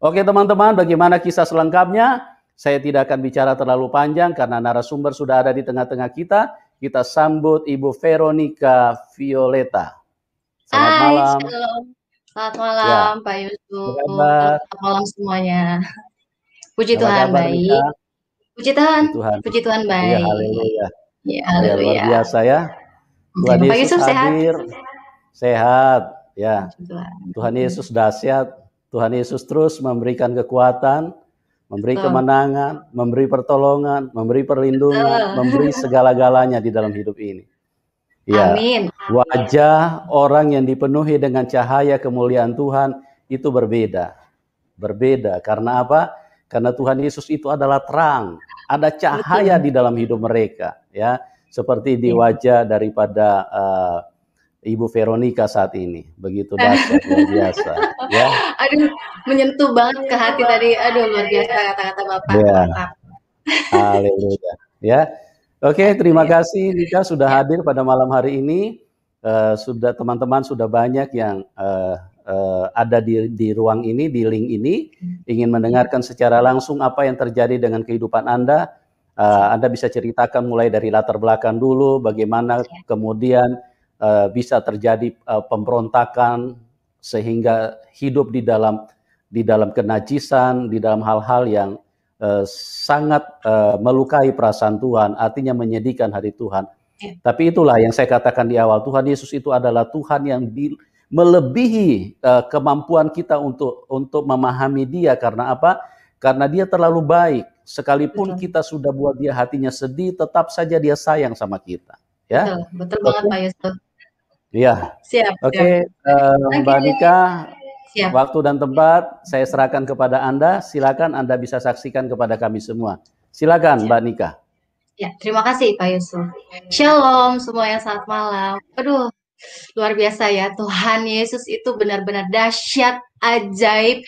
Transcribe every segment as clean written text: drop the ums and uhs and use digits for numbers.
Oke teman-teman, bagaimana kisah selengkapnya? Saya tidak akan bicara terlalu panjang karena narasumber sudah ada di tengah-tengah kita. Kita sambut Ibu Veronica Violeta. Selamat Hai, malam. Shalom. Selamat Ya, malam, Pak apa Yusuf. kabar? Selamat malam semuanya. Puji Apa Tuhan, kabar Nika? baik. Puji Tuhan, Puji Tuhan. puji Tuhan, Iya, baik. haleluya. Ya, Ya, luar haleluya. biasa ya. Oke, Tuhan Pak Yesus Yusuf sehat? hadir, sehat. Ya, Puji Tuhan. Tuhan Yesus dahsyat. Tuhan Yesus terus memberikan kekuatan, memberi Betul, kemenangan, memberi pertolongan, memberi perlindungan, memberi betul. segala-galanya di dalam hidup ini. Ya, Amin. wajah orang yang dipenuhi dengan cahaya kemuliaan Tuhan itu berbeda. Berbeda karena apa? Karena Tuhan Yesus itu adalah terang. Ada cahaya Betul. di dalam hidup mereka, ya. Seperti di Ya. wajah daripada Ibu Veronica saat ini. Begitu dahsyat, luar biasa, ya. Aduh, menyentuh banget ke hati tadi. Aduh, luar biasa kata-kata Bapak. Ya, Mantap. haleluya. Ya. Oke, terima Haleluya. kasih Nika sudah Ya. hadir pada malam hari ini. Sudah teman-teman sudah banyak yang ada di ruang ini, di link ini, ingin mendengarkan secara langsung apa yang terjadi dengan kehidupan Anda. Anda bisa ceritakan mulai dari latar belakang dulu, bagaimana kemudian bisa terjadi pemberontakan sehingga hidup di dalam kenajisan, di dalam hal-hal yang sangat melukai perasaan Tuhan, artinya menyedihkan hari Tuhan. Ya. Tapi itulah yang saya katakan di awal, Tuhan Yesus itu adalah Tuhan yang melebihi kemampuan kita untuk memahami Dia. Karena apa? Karena Dia terlalu baik. Sekalipun Betul. kita sudah buat Dia hatinya sedih, tetap saja Dia sayang sama kita. Ya, Betul. Betul banget, oke, Pak Yusuf. ya, Siap, siap. oke, Oke, Mbak Nika. siap. Waktu dan tempat saya serahkan kepada Anda. Silakan Anda bisa saksikan kepada kami semua. Silakan Siap. Mbak Nika. Ya, terima kasih Pak Yusuf. Shalom semuanya, selamat malam. Aduh, luar biasa ya. Tuhan Yesus itu benar-benar dahsyat, ajaib,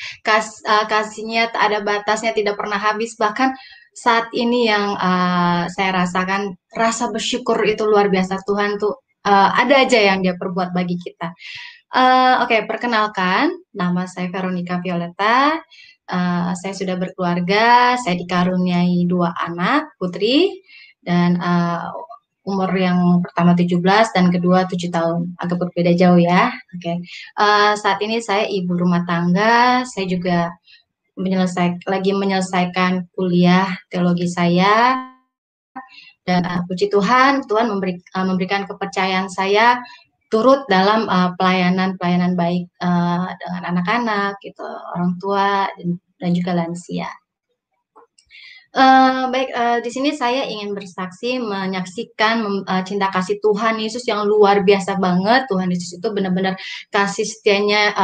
kasihnya tak ada batasnya, tidak pernah habis. Bahkan saat ini yang saya rasakan, rasa bersyukur itu luar biasa. Tuhan tuh ada aja yang dia perbuat bagi kita. Oke, perkenalkan, nama saya Veronica Violeta. Saya sudah berkeluarga, saya dikaruniai 2 anak putri, dan umur yang pertama 17 dan kedua 7 tahun. Agak berbeda jauh ya. Oke. Saat ini saya ibu rumah tangga, saya juga lagi menyelesaikan kuliah teologi saya, dan puji Tuhan, Tuhan memberikan kepercayaan saya turut dalam pelayanan baik dengan anak-anak, gitu, orang tua dan juga lansia. Baik, di sini saya ingin bersaksi, menyaksikan cinta kasih Tuhan Yesus yang luar biasa banget. Tuhan Yesus itu benar-benar kasih setianya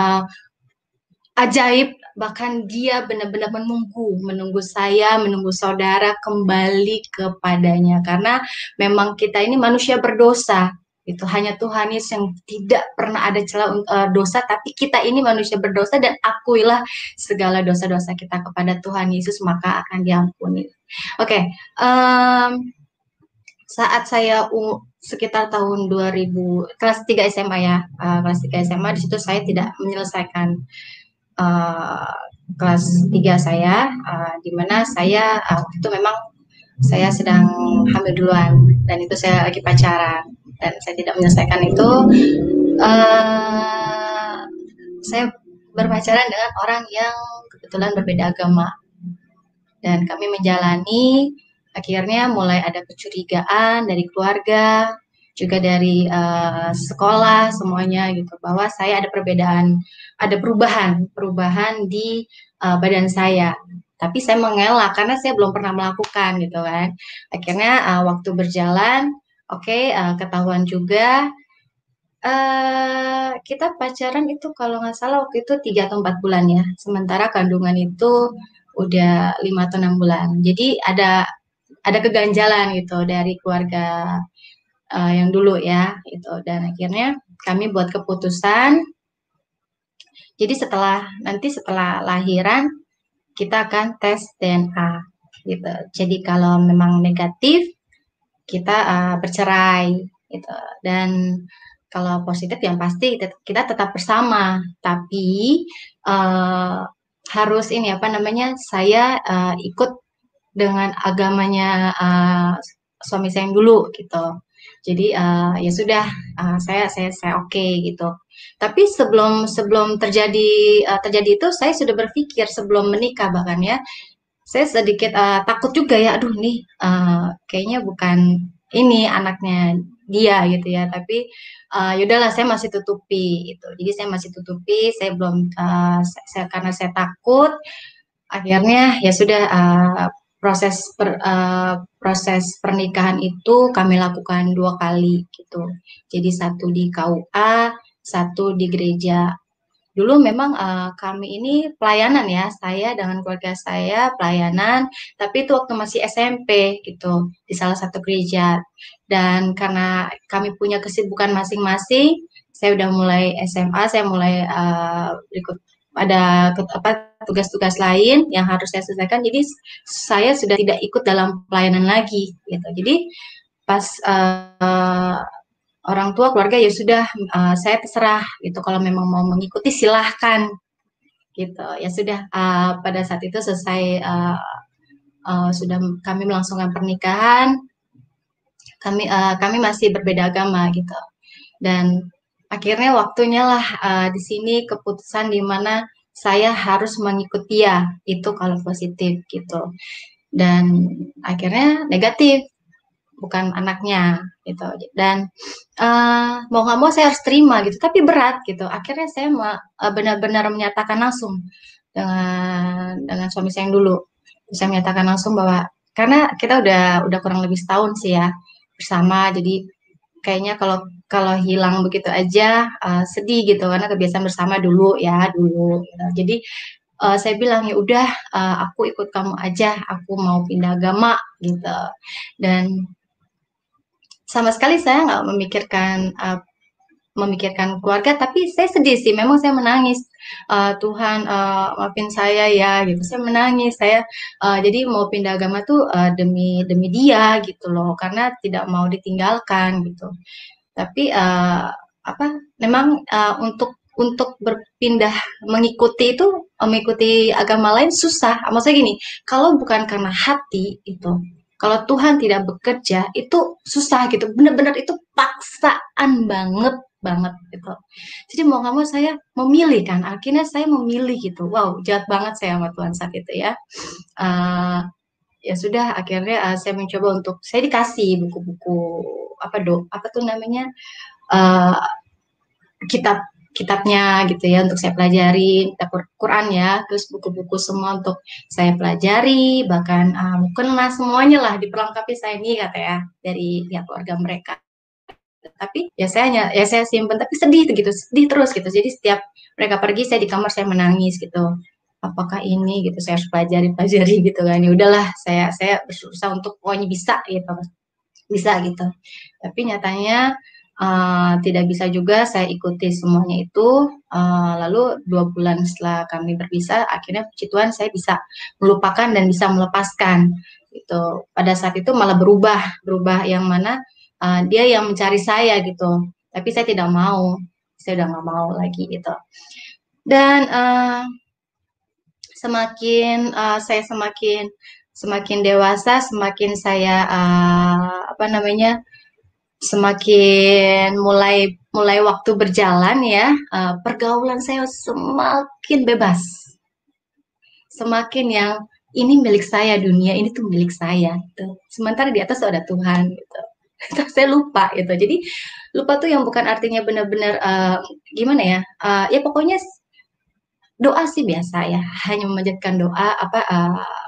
ajaib, bahkan dia benar-benar menunggu saya, menunggu saudara kembali kepadanya, karena memang kita ini manusia berdosa. Itu hanya Tuhan Yesus yang tidak pernah ada celah dosa, tapi kita ini manusia berdosa, dan akuilah segala dosa-dosa kita kepada Tuhan Yesus, maka akan diampuni. Oke, saat saya sekitar tahun 2000, kelas 3 SMA ya, kelas 3 SMA, di situ saya tidak menyelesaikan kelas 3 saya, di mana saya waktu itu memang saya sedang hamil duluan, dan itu saya lagi pacaran, dan saya tidak menyelesaikan itu. Saya berpacaran dengan orang yang kebetulan berbeda agama, dan kami menjalani, akhirnya mulai ada kecurigaan dari keluarga, juga dari sekolah, semuanya gitu, bahwa saya ada perubahan di badan saya. Tapi saya mengelak karena saya belum pernah melakukan gitu kan. Akhirnya waktu berjalan, ketahuan juga. Kita pacaran itu kalau nggak salah waktu itu 3 atau 4 bulan ya. Sementara kandungan itu udah 5 atau 6 bulan. Jadi ada keganjalan gitu dari keluarga yang dulu ya gitu, dan akhirnya kami buat keputusan, jadi setelah lahiran kita akan tes DNA gitu. Jadi kalau memang negatif kita bercerai gitu, dan kalau positif yang pasti kita tetap bersama. Tapi harus ini apa namanya, saya ikut dengan agamanya suami saya yang dulu gitu. Jadi ya sudah, saya oke gitu. Tapi sebelum sebelum terjadi itu, saya sudah berpikir sebelum menikah bahkan ya, saya sedikit takut juga ya, aduh nih kayaknya bukan ini anaknya dia gitu ya, tapi yaudahlah saya masih tutupi itu. Jadi saya masih tutupi, saya belum karena saya takut, akhirnya ya sudah proses pernikahan itu kami lakukan 2 kali gitu. Jadi satu di KUA, satu di gereja. Dulu memang kami ini pelayanan ya, saya dengan keluarga saya pelayanan, tapi itu waktu masih SMP gitu, di salah satu gereja. Dan karena kami punya kesibukan masing-masing, saya udah mulai SMA, saya mulai ikut ada tugas-tugas lain yang harus saya selesaikan. Jadi saya sudah tidak ikut dalam pelayanan lagi gitu. Jadi pas orang tua keluarga ya sudah, saya terserah gitu, kalau memang mau mengikuti silahkan gitu. Ya sudah, pada saat itu selesai, sudah kami melangsungkan pernikahan, kami masih berbeda agama gitu. Dan akhirnya waktunya lah di sini keputusan di mana saya harus mengikuti dia, itu kalau positif gitu. Dan akhirnya negatif, bukan anaknya gitu. Dan mau nggak mau saya harus terima gitu, tapi berat gitu. Akhirnya saya benar-benar menyatakan langsung dengan suami saya yang dulu. Saya menyatakan langsung bahwa karena kita udah kurang lebih setahun sih ya bersama, jadi kayaknya kalau kalau hilang begitu aja sedih gitu, karena kebiasaan bersama dulu ya dulu gitu. Jadi saya bilang ya udah, aku ikut kamu aja, aku mau pindah agama gitu. Dan sama sekali saya nggak memikirkan keluarga, tapi saya sedih sih, memang saya menangis. Tuhan, maafin saya ya, gitu. Saya menangis, jadi mau pindah agama tuh demi demi dia gitu loh, karena tidak mau ditinggalkan gitu. Tapi apa, memang untuk berpindah mengikuti agama lain susah. Maksudnya gini, kalau bukan karena hati itu, kalau Tuhan tidak bekerja itu susah gitu. Benar-benar itu paksaan banget banget gitu. Jadi mau nggak mau saya memilih kan. Akhirnya saya memilih gitu. Wow, jahat banget saya sama Tuhan saat itu ya. Eh, ya sudah, akhirnya saya mencoba untuk saya dikasih buku-buku apa tuh namanya, eh, kitab kitabnya gitu ya untuk saya pelajari, kitab Quran ya, terus buku-buku semua untuk saya pelajari, bahkan mukena semuanya lah diperlengkapi saya ini kata ya dari pihak keluarga mereka. Tapi ya saya simpen, tapi sedih gitu, sedih terus gitu. Jadi setiap mereka pergi, saya di kamar saya menangis gitu. Apakah ini gitu, saya harus pelajari gitu kan. Ya udahlah, saya berusaha untuk pokoknya bisa gitu, bisa gitu. Tapi nyatanya tidak bisa juga saya ikuti semuanya itu. Lalu 2 bulan setelah kami berpisah, akhirnya puji Tuhan saya bisa melupakan dan bisa melepaskan gitu. Pada saat itu malah berubah yang mana dia yang mencari saya gitu, tapi saya tidak mau, saya udah nggak mau lagi gitu. Dan saya semakin dewasa, semakin saya apa namanya, semakin mulai mulai waktu berjalan ya, pergaulan saya semakin bebas, semakin yang ini milik saya, dunia ini tuh milik saya gitu. Sementara di atas ada Tuhan gitu. Saya lupa gitu. Jadi lupa tuh yang bukan artinya benar-benar gimana ya? Ya pokoknya doa sih biasa ya, hanya memanjatkan doa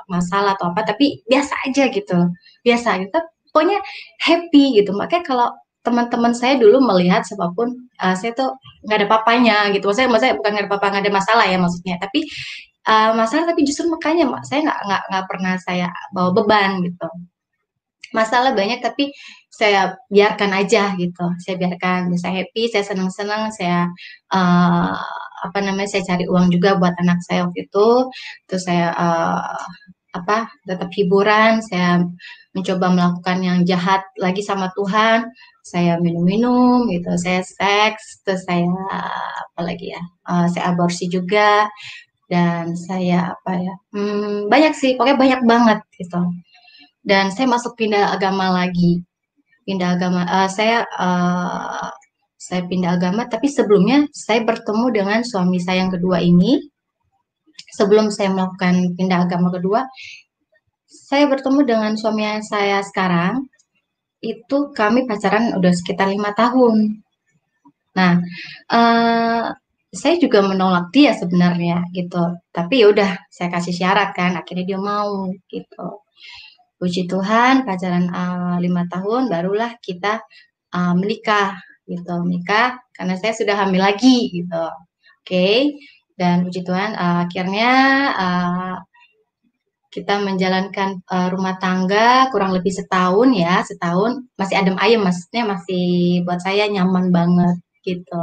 masalah atau apa, tapi biasa aja gitu, biasa gitu. Pokoknya happy gitu. Makanya kalau teman-teman saya dulu melihat siapapun, saya tuh nggak ada papanya gitu. Maksudnya bukan nggak ada apa nggak ada masalah ya maksudnya, tapi masalah, tapi justru makanya saya nggak pernah saya bawa beban gitu. Masalah banyak tapi saya biarkan aja gitu, saya biarkan, saya happy, saya senang-senang, saya uh, apa namanya, saya cari uang juga buat anak saya waktu itu, terus saya tetap hiburan, saya mencoba melakukan yang jahat lagi sama Tuhan, saya minum-minum gitu, saya seks, terus saya apa lagi ya, saya aborsi juga. dan saya apa ya, banyak sih, pokoknya banyak banget gitu. Dan saya masuk pindah agama lagi, pindah agama. Saya pindah agama, tapi sebelumnya saya bertemu dengan suami saya yang kedua ini. Sebelum saya melakukan pindah agama kedua, saya bertemu dengan suami saya sekarang. Itu kami pacaran udah sekitar 5 tahun. Nah, eh, saya juga menolak dia sebenarnya gitu. Tapi ya udah, saya kasih syarat kan, akhirnya dia mau gitu. Puji Tuhan, pacaran 5 tahun, barulah kita menikah gitu, menikah karena saya sudah hamil lagi gitu. Oke, dan puji Tuhan, akhirnya uh, kita menjalankan rumah tangga kurang lebih setahun ya, setahun masih adem ayem, maksudnya masih buat saya nyaman banget gitu.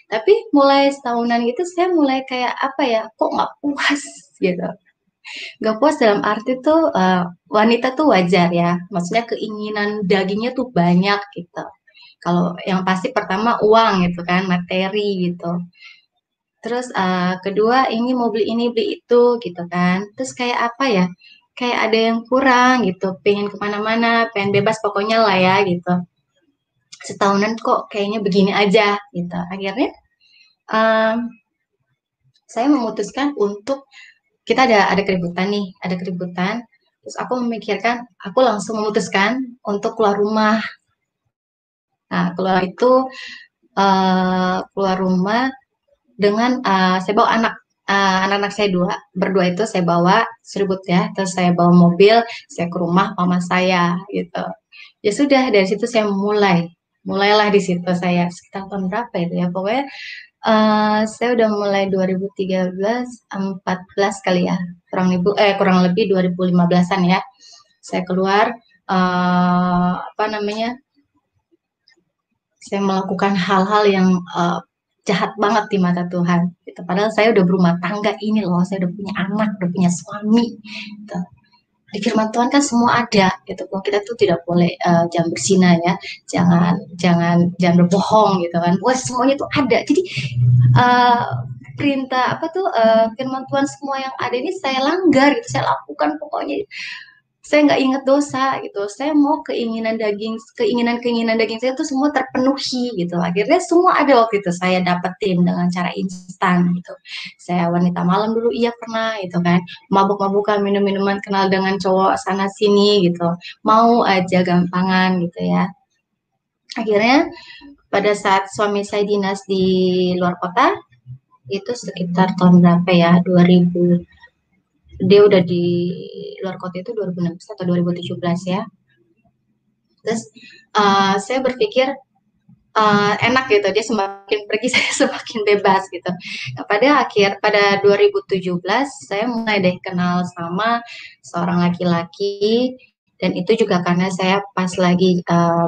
Tapi mulai setahunan gitu saya mulai kayak apa ya, kok nggak puas gitu. Nggak puas dalam arti tuh wanita tuh wajar ya, maksudnya keinginan dagingnya tuh banyak gitu. Kalau yang pasti pertama uang gitu kan, materi gitu. Terus kedua ini mau beli ini beli itu gitu kan. Terus kayak apa ya? Kayak ada yang kurang gitu. Pengen kemana-mana, pengen bebas pokoknya lah ya gitu. Setahunan kok kayaknya begini aja gitu. Akhirnya um, saya memutuskan untuk kita ada keributan nih, ada keributan. Terus aku memikirkan, aku langsung memutuskan untuk keluar rumah. Nah, keluar itu keluar rumah dengan saya bawa anak-anak saya berdua itu saya bawa seribut ya, terus saya bawa mobil, saya ke rumah mama saya gitu. Ya sudah dari situ saya mulailah di situ saya sekitar tahun berapa itu ya, pokoknya saya udah mulai 2013, 14 kali ya, kurang lebih 2015-an ya. Saya keluar apa namanya? Saya melakukan hal-hal yang jahat banget di mata Tuhan. Gitu. Padahal saya udah berumah tangga ini loh, saya udah punya anak, udah punya suami. Gitu. Di firman Tuhan kan semua ada, gitu. Bahwa kita tuh tidak boleh jangan berzina ya, jangan berbohong gitu kan. Wah semuanya tuh ada. Jadi uh, perintah apa tuh firman Tuhan semua yang ada ini saya langgar gitu, saya lakukan pokoknya saya nggak ingat dosa gitu. Saya mau keinginan daging saya itu semua terpenuhi gitu. Akhirnya semua ada waktu itu saya dapetin dengan cara instan gitu. Saya wanita malam dulu iya pernah gitu kan. Mabuk-mabukan minum-minuman kenal dengan cowok sana sini gitu. Mau aja gampangan gitu ya. Akhirnya pada saat suami saya dinas di luar kota itu sekitar tahun berapa ya? 2000 dia udah di luar kota itu 2016 atau 2017 ya. Terus saya berpikir enak gitu, dia semakin pergi saya semakin bebas gitu. Nah, pada 2017 saya mulai deh kenal sama seorang laki-laki dan itu juga karena saya pas lagi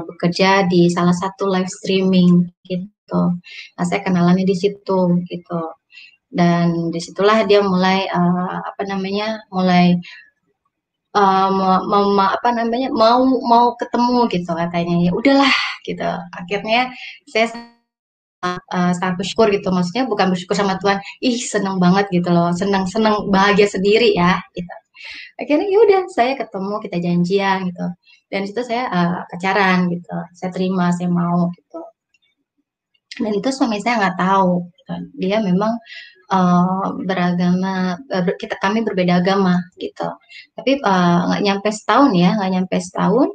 bekerja di salah satu live streaming gitu. Nah, saya kenalannya di situ gitu. Dan disitulah dia mulai apa namanya mulai apa namanya mau ketemu gitu katanya ya udahlah gitu akhirnya saya sangat bersyukur gitu maksudnya bukan bersyukur sama Tuhan seneng banget gitu loh seneng seneng bahagia sendiri ya gitu akhirnya ya udah saya ketemu kita janjian gitu dan situ saya pacaran gitu saya terima saya mau gitu dan itu suami saya nggak tahu gitu. Dia memang beragama kami berbeda agama gitu tapi nggak nyampe setahun ya nggak nyampe setahun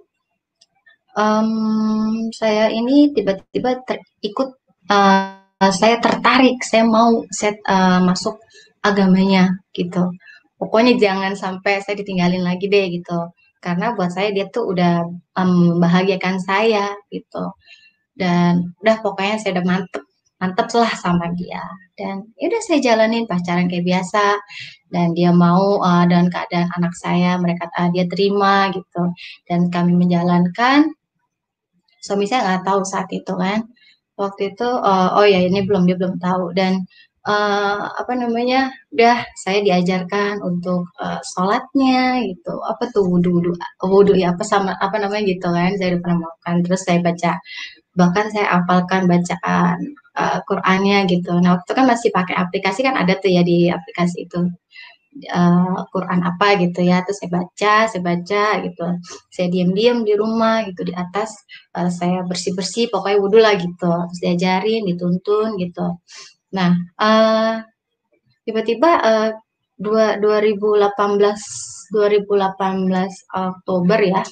saya ini tiba-tiba ikut saya tertarik saya mau masuk agamanya gitu pokoknya jangan sampai saya ditinggalin lagi deh gitu karena buat saya dia tuh udah membahagiakan saya gitu dan udah pokoknya saya udah mantep lah sama dia dan ya udah saya jalanin pacaran kayak biasa dan dia mau dengan keadaan anak saya mereka dia terima gitu dan kami menjalankan suami saya nggak tahu saat itu kan waktu itu oh ya ini dia belum tahu dan apa namanya udah saya diajarkan untuk sholatnya gitu apa tuh wudhu wudhu wudhu ya apa sama apa namanya gitu kan saya udah pernah melakukan terus saya baca bahkan saya hafalkan bacaan Qurannya gitu. Nah, waktu itu kan masih pakai aplikasi, kan ada tuh ya di aplikasi itu Quran apa gitu ya, terus saya baca gitu, saya diam-diam di rumah gitu di atas, saya bersih-bersih pokoknya wudhu lah gitu, terus diajarin, dituntun gitu. Nah, tiba-tiba dua 2018 2018 Oktober ya,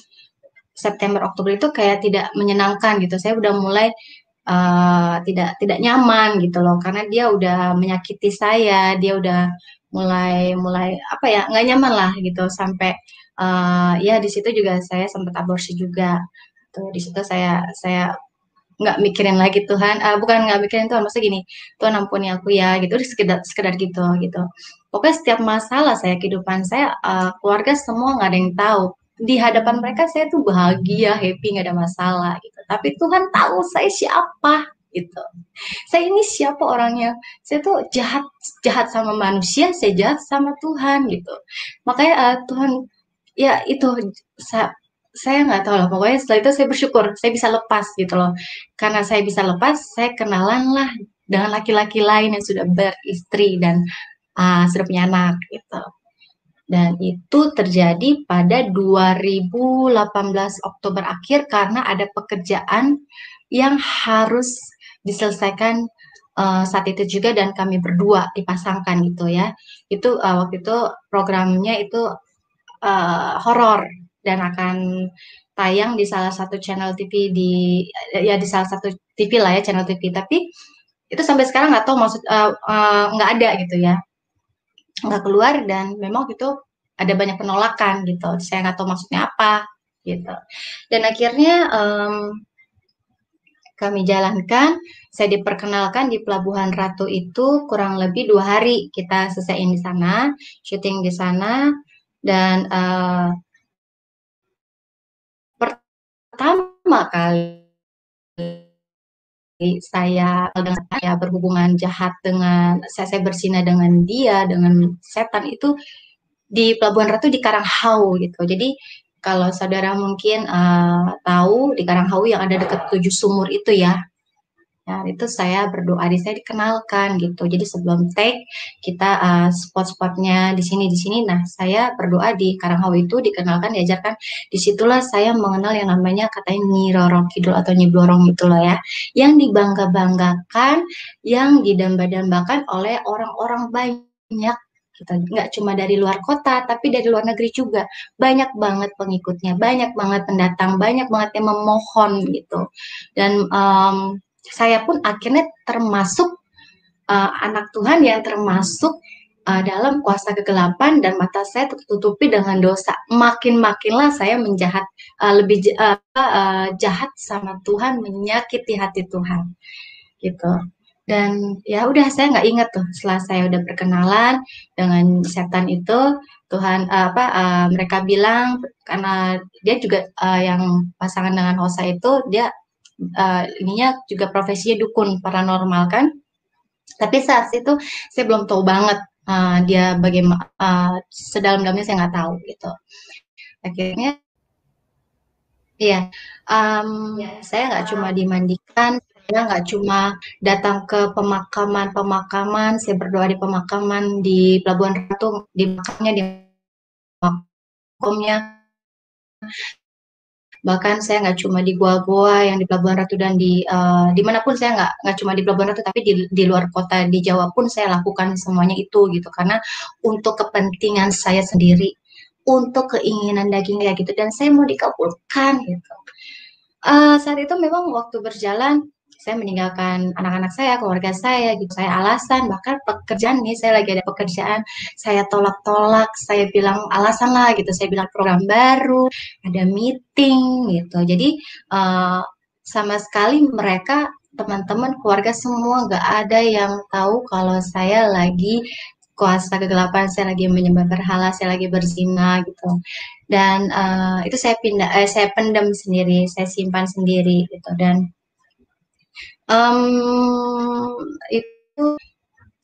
September Oktober itu kayak tidak menyenangkan gitu. Saya udah mulai tidak tidak nyaman gitu loh, karena dia udah menyakiti saya, dia udah mulai mulai apa ya, nggak nyaman lah gitu, sampai ya di situ juga saya sempat aborsi juga tuh. Di situ saya nggak mikirin lagi Tuhan, bukan nggak mikirin Tuhan, maksudnya gini, Tuhan ampuni aku ya gitu, udah sekedar sekedar gitu gitu. Pokoknya setiap masalah saya, kehidupan saya, keluarga semua nggak ada yang tahu. Di hadapan mereka saya tuh bahagia, happy, nggak ada masalah gitu. Tapi Tuhan tahu saya siapa gitu. Saya ini siapa orangnya? Saya tuh jahat, jahat sama manusia, saya jahat sama Tuhan gitu. Makanya Tuhan, ya itu, saya nggak tahu lah. Pokoknya setelah itu saya bersyukur, saya bisa lepas gitu loh. Karena saya bisa lepas, saya kenalan lah dengan laki-laki lain yang sudah beristri dan sudah punya anak gitu. Dan itu terjadi pada 2018 Oktober akhir, karena ada pekerjaan yang harus diselesaikan saat itu juga, dan kami berdua dipasangkan gitu ya. Itu waktu itu programnya itu horor, dan akan tayang di salah satu channel TV ya di salah satu TV lah ya, channel TV. Tapi itu sampai sekarang nggak tahu, maksud nggak ada gitu ya, nggak keluar, dan memang itu ada banyak penolakan gitu. Saya nggak tahu maksudnya apa gitu. Dan akhirnya kami jalankan. Saya diperkenalkan di Pelabuhan Ratu itu kurang lebih 2 hari kita selesaiin di sana, syuting di sana. Dan pertama kali saya berhubungan jahat dengan saya berzina dengan dia, dengan setan itu di Pelabuhan Ratu di Karanghau gitu. Jadi kalau saudara mungkin tahu di Karanghau yang ada dekat 7 sumur itu ya. Nah, itu saya berdoa, saya dikenalkan gitu. Jadi sebelum take kita spot-spotnya di sini. Nah, saya berdoa di Karanghau itu dikenalkan, diajarkan. Disitulah saya mengenal yang namanya katanya Nyi Roro Kidul atau Nyi Blorong itu loh ya. Yang dibangga-banggakan, yang didamba-dambakan oleh orang-orang banyak gitu. Nggak cuma dari luar kota, tapi dari luar negeri juga. Banyak banget pengikutnya, banyak banget pendatang, banyak banget yang memohon gitu. Dan saya pun akhirnya termasuk anak Tuhan yang termasuk dalam kuasa kegelapan, dan mata saya tertutupi dengan dosa. Makin-makinlah saya menjahat, lebih jahat sama Tuhan, menyakiti hati Tuhan, gitu. Dan ya udah, saya nggak ingat tuh, setelah saya udah berkenalan dengan setan itu, Tuhan mereka bilang, karena dia juga yang pasangan dengan Hosa itu, dia ininya juga profesinya dukun paranormal kan. Tapi saat itu saya belum tahu banget dia bagaimana, sedalam-dalamnya saya nggak tahu gitu. Akhirnya iya, saya nggak cuma dimandikan, saya nggak cuma datang ke pemakaman-pemakaman, saya berdoa di pemakaman di Pelabuhan Ratu, di makamnya, di makamnya. Bahkan saya nggak cuma di goa-goa yang di Pelabuhan Ratu, dan dimanapun, saya nggak cuma di Pelabuhan Ratu, tapi di luar kota, di Jawa pun saya lakukan semuanya itu gitu, karena untuk kepentingan saya sendiri, untuk keinginan daging ya gitu, dan saya mau dikabulkan gitu. Saat itu memang waktu berjalan, saya meninggalkan anak-anak saya, keluarga saya gitu. Saya alasan, bahkan pekerjaan nih, saya lagi ada pekerjaan, saya tolak-tolak, saya bilang alasan lah gitu, saya bilang program baru, ada meeting gitu. Jadi sama sekali mereka, teman-teman, keluarga semua nggak ada yang tahu kalau saya lagi kuasa kegelapan, saya lagi menyembah berhala, saya lagi berzina gitu. Dan itu saya pendam sendiri, saya simpan sendiri gitu. Dan itu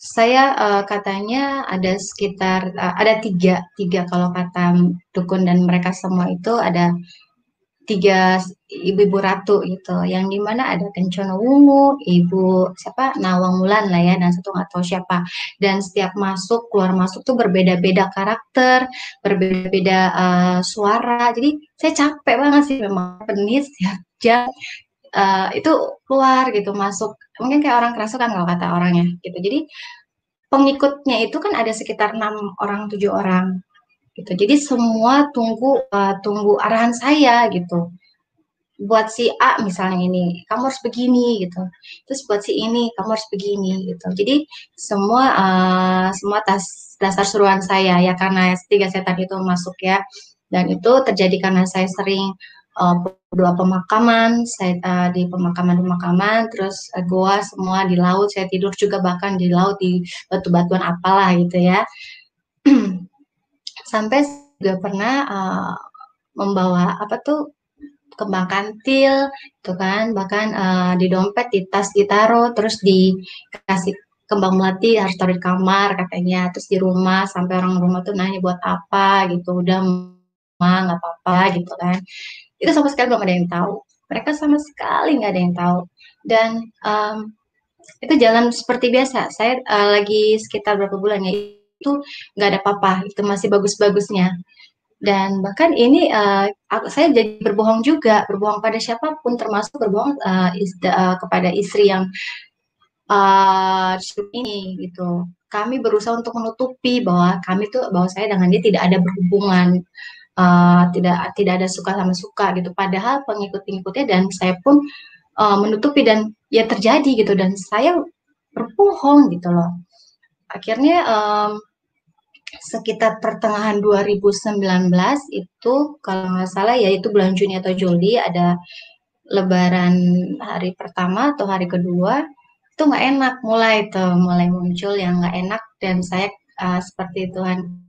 saya katanya ada sekitar ada tiga kalau kata dukun dan mereka semua itu, ada tiga ibu-ibu ratu gitu, yang dimana ada Kencana Wungu, ibu siapa Nawang Wulan lah ya, dan satu nggak tahu siapa. Dan setiap masuk keluar masuk tuh berbeda-beda karakter, berbeda-beda suara. Jadi saya capek banget sih memang penis ya jam itu keluar gitu masuk. Mungkin kayak orang kerasukan kalau kata orangnya gitu. Jadi pengikutnya itu kan ada sekitar 6 orang 7 orang gitu. Jadi semua tunggu arahan saya gitu. Buat si A misalnya ini, kamu harus begini gitu. Terus buat si ini, kamu harus begini gitu. Jadi semua dasar suruhan saya ya karena tiga setan itu masuk ya. Dan itu terjadi karena saya sering berdoa pemakaman, saya di pemakaman-pemakaman, terus goa semua di laut, saya tidur juga bahkan di laut di batu-batuan apalah gitu ya. Sampai juga pernah membawa apa tuh kembang kantil, itu kan, bahkan di dompet, di tas ditaruh, terus dikasih kembang melati harus taruh di kamar katanya, terus di rumah sampai orang rumah tuh nanya buat apa gitu, udah mah nggak apa-apa gitu kan. Itu sama sekali belum ada yang tahu. Mereka sama sekali nggak ada yang tahu. Dan itu jalan seperti biasa. Saya lagi sekitar berapa bulan ya itu nggak ada apa-apa, itu masih bagus-bagusnya. Dan bahkan ini saya jadi berbohong juga, berbohong pada siapapun, termasuk berbohong kepada istri yang ini gitu. Kami berusaha untuk menutupi bahwa saya dengan dia tidak ada berhubungan, tidak ada suka sama suka gitu. Padahal pengikut-pengikutnya dan saya pun menutupi dan ya terjadi gitu dan saya berbohong gitu loh. Akhirnya sekitar pertengahan 2019 itu kalau nggak salah ya itu bulan Juni atau Juli ada Lebaran hari pertama atau hari kedua itu nggak enak mulai muncul yang nggak enak dan saya seperti Tuhan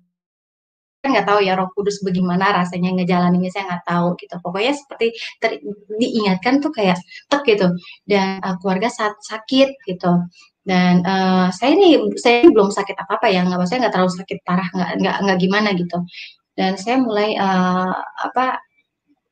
kan nggak tahu ya Roh Kudus bagaimana rasanya ngejalaninnya saya nggak tahu gitu pokoknya seperti diingatkan tuh kayak tek gitu dan keluarga sakit gitu dan saya belum sakit apa apa ya nggak maksudnya nggak terlalu sakit parah nggak gimana gitu dan saya mulai apa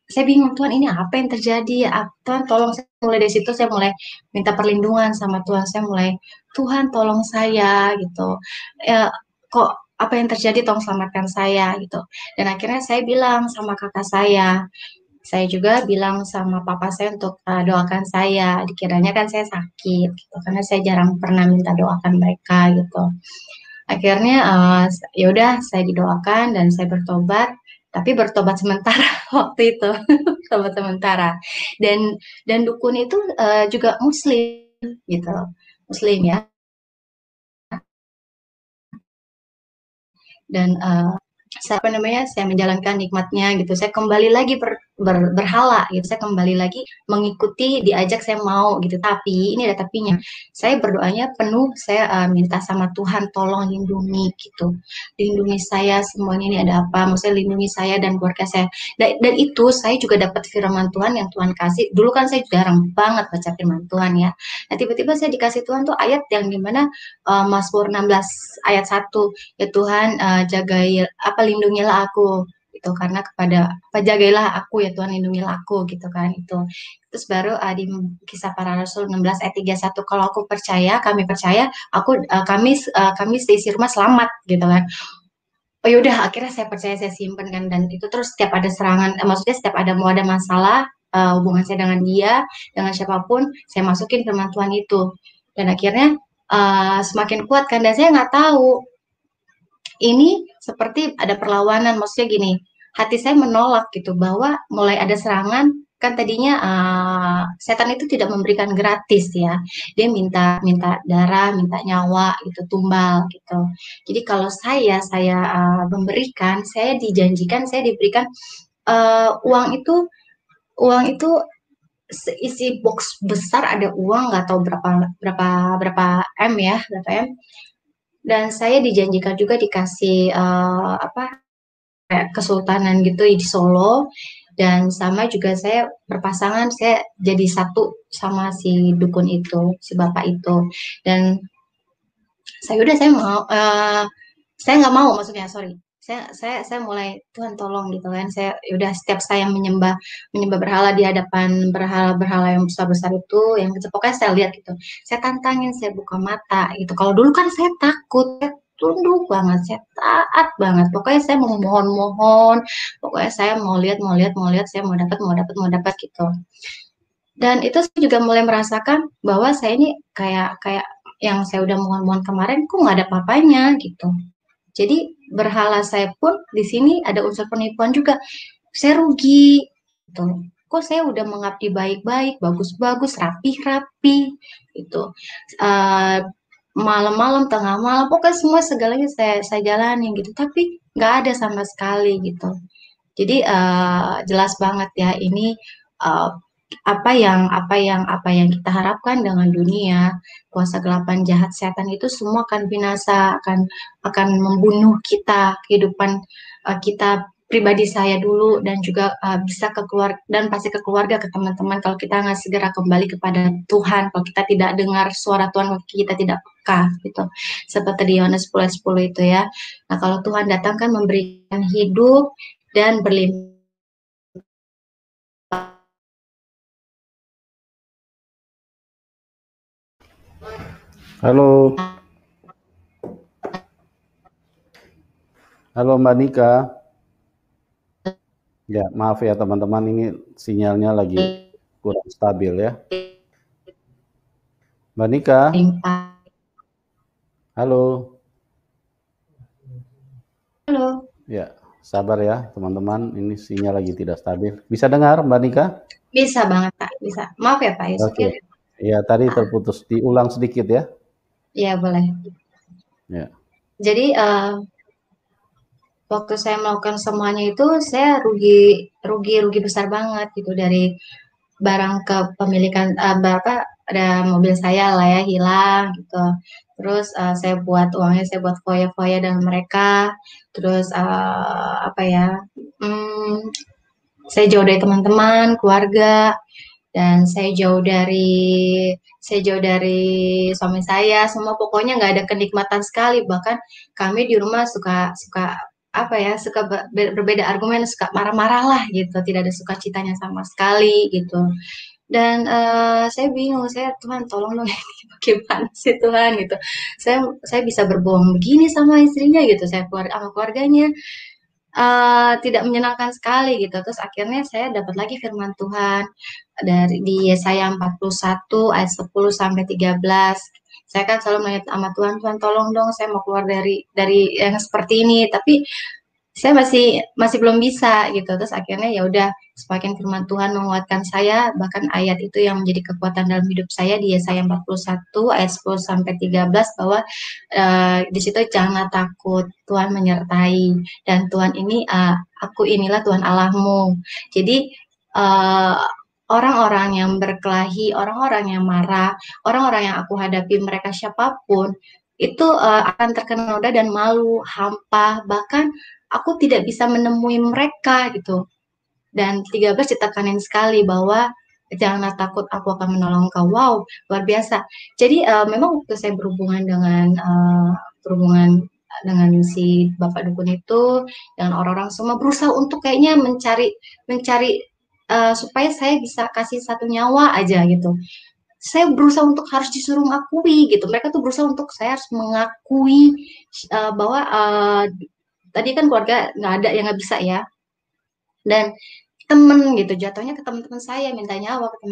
saya bingung Tuhan ini apa yang terjadi ya Tuhan tolong saya mulai dari situ saya mulai minta perlindungan sama Tuhan saya mulai Tuhan tolong saya gitu ya kok apa yang terjadi tolong selamatkan saya gitu dan akhirnya saya bilang sama kakak saya juga bilang sama papa saya untuk doakan saya dikiranya kan saya sakit gitu karena saya jarang pernah minta doakan mereka gitu akhirnya ya udah saya didoakan dan saya bertobat tapi bertobat sementara waktu itu bertobat sementara dan dukun itu juga muslim gitu muslim ya dan saya menjalankan nikmatnya gitu. Saya kembali lagi berhala gitu. Saya kembali lagi mengikuti diajak saya mau gitu. Tapi ini ada tapinya. Saya berdoanya penuh. Saya minta sama Tuhan tolong lindungi gitu. Lindungi saya semuanya ini ada apa? Maksudnya lindungi saya dan keluarga saya. Dan itu saya juga dapat firman Tuhan yang Tuhan kasih. Dulu kan saya jarang banget baca firman Tuhan ya. Nah tiba-tiba saya dikasih Tuhan tuh ayat yang dimana Mazmur 16 ayat 1 ya Tuhan lindungilah aku gitu karena jagailah aku ya Tuhan lindungilah aku gitu kan itu terus baru di kisah para rasul 16 ayat 31 kalau kami percaya kami seisi rumah selamat gitu kan oh yaudah akhirnya saya percaya saya simpen kan dan itu terus setiap ada serangan maksudnya setiap mau ada masalah hubungan saya dengan dia dengan siapapun saya masukin firman Tuhan itu dan akhirnya semakin kuat kan dan saya nggak tahu ini seperti ada perlawanan, maksudnya gini, hati saya menolak gitu bahwa mulai ada serangan kan tadinya setan itu tidak memberikan gratis ya, dia minta minta darah, minta nyawa gitu, tumbal gitu. Jadi kalau saya memberikan, saya dijanjikan, saya diberikan uang itu isi box besar ada uang nggak tahu berapa berapa berapa m ya berapa m dan saya dijanjikan juga dikasih kayak kesultanan gitu di Solo dan sama juga saya berpasangan saya jadi satu sama si dukun itu si bapak itu dan saya udah saya mau saya nggak mau maksudnya sorry saya mulai Tuhan tolong gitu kan. Saya ya udah setiap saya menyembah berhala di hadapan berhala-berhala yang besar-besar itu, yang kecil, pokoknya saya lihat gitu. Saya tantangin, saya buka mata gitu. Kalau dulu kan saya takut, saya tunduk banget, saya taat banget. Pokoknya saya mau mohon-mohon, pokoknya saya mau lihat, saya mau dapat gitu. Dan itu saya juga mulai merasakan bahwa saya ini kayak kayak yang saya udah mohon-mohon kemarin, kok nggak ada apa-apanya gitu. Jadi berhala saya pun di sini ada unsur penipuan juga. Saya rugi gitu. Kok saya udah mengabdi baik-baik, bagus-bagus, rapi-rapi gitu. Eh, Malam-malam, tengah malam, pokoknya semua segalanya saya jalanin gitu. Tapi nggak ada sama sekali gitu. Jadi jelas banget ya ini eh, apa yang kita harapkan dengan dunia, kuasa gelapan jahat setan itu semua akan binasa, akan membunuh kita, kehidupan kita pribadi, saya dulu, dan juga bisa ke keluarga, dan pasti ke keluarga, ke teman-teman, kalau kita nggak segera kembali kepada Tuhan, kalau kita tidak dengar suara Tuhan, kalau kita tidak peka gitu, seperti di Yohanes 10:10 itu ya. Nah, kalau Tuhan datang kan memberikan hidup dan berlimpah. Halo, halo Mbak Nika. Ya, maaf ya teman-teman, ini sinyalnya lagi kurang stabil ya. Mbak Nika, halo. Halo, Ya, sabar ya teman-teman, ini sinyal lagi tidak stabil. Bisa dengar Mbak Nika? bisa banget Pak, bisa. Maaf ya Pak Yusuf Oke. ya. Ya, tadi Ah, terputus. Diulang sedikit ya. iya boleh. Ya. Jadi waktu saya melakukan semuanya itu saya rugi besar banget gitu, dari barang kepemilikan Bapak, ada mobil saya lah ya hilang gitu. Terus saya buat uangnya, saya buat foya-foya dengan mereka. Terus apa ya? hmm, saya jauh dari teman-teman, keluarga, dan saya jauh dari suami saya, semua pokoknya nggak ada kenikmatan sekali. Bahkan kami di rumah suka suka apa ya, suka berbeda argumen, suka marah-marah lah gitu, tidak ada sukacitanya sama sekali gitu. Dan saya bingung, saya Tuhan tolong dong, ini bagaimana sih Tuhan gitu. Saya bisa berbohong begini sama istrinya gitu, saya sama keluarganya, tidak menyenangkan sekali gitu. Terus akhirnya saya dapat lagi firman Tuhan dari di Yesaya 41 ayat 10 sampai 13. Saya kan selalu mengingat sama Tuhan, Tuhan tolong dong, saya mau keluar dari yang seperti ini, tapi saya masih masih belum bisa gitu. Terus akhirnya ya udah, semakin firman Tuhan menguatkan saya, bahkan ayat itu yang menjadi kekuatan dalam hidup saya di Yesaya 41 ayat 10 sampai 13, bahwa di situ janganlah takut, Tuhan menyertai, dan Tuhan ini aku inilah Tuhan Allahmu. Jadi uh, orang-orang yang berkelahi, orang-orang yang marah, orang-orang yang aku hadapi, mereka siapapun, itu akan terkena noda dan malu, hampa, bahkan aku tidak bisa menemui mereka gitu. Dan 13 ditekanin sekali bahwa janganlah takut, aku akan menolong kau. Wow, luar biasa. Jadi memang waktu saya berhubungan dengan si Bapak Dukun itu, dan orang-orang semua berusaha untuk kayaknya mencari mencari supaya saya bisa kasih satu nyawa aja gitu. Saya berusaha untuk harus disuruh mengakui gitu. Mereka tuh berusaha untuk saya harus mengakui bahwa tadi kan keluarga nggak ada yang nggak bisa ya, dan temen gitu, jatuhnya ke teman-teman saya, minta nyawa ke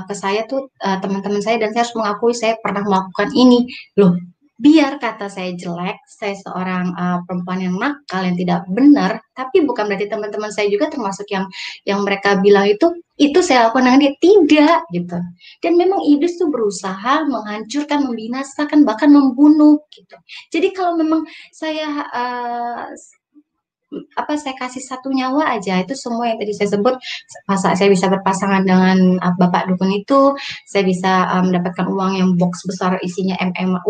ke saya tuh, teman-teman saya, dan saya harus mengakui saya pernah melakukan ini loh. Biar kata saya jelek, saya seorang perempuan yang nakal, yang tidak benar, tapi bukan berarti teman-teman saya juga termasuk yang mereka bilang itu saya lakukan dengan dia, tidak gitu. Dan memang iblis tuh berusaha menghancurkan, membinasakan, bahkan membunuh gitu. Jadi kalau memang saya saya kasih satu nyawa aja, itu semua yang tadi saya sebut, masa saya bisa berpasangan dengan Bapak Dukun itu, saya bisa mendapatkan uang yang box besar isinya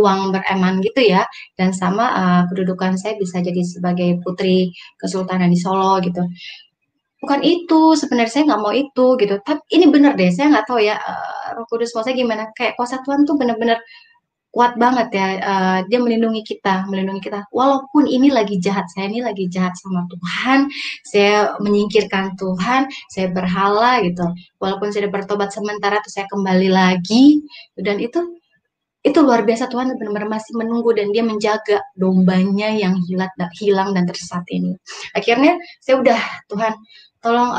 uang bereman gitu ya, dan sama kedudukan saya bisa jadi sebagai putri Kesultanan di Solo gitu. Bukan itu, sebenarnya saya nggak mau itu gitu. Tapi ini benar deh, saya nggak tahu ya Roh Kudus maksudnya gimana. Kayak kuasa Tuhan tuh benar-benar kuat banget ya, dia melindungi kita. Walaupun ini lagi jahat, saya ini lagi jahat sama Tuhan, saya menyingkirkan Tuhan, saya berhala gitu. Walaupun saya bertobat sementara, terus saya kembali lagi, dan itu luar biasa. Tuhan benar-benar masih menunggu dan dia menjaga dombanya yang hilang dan tersesat ini. Akhirnya saya udah, Tuhan tolong,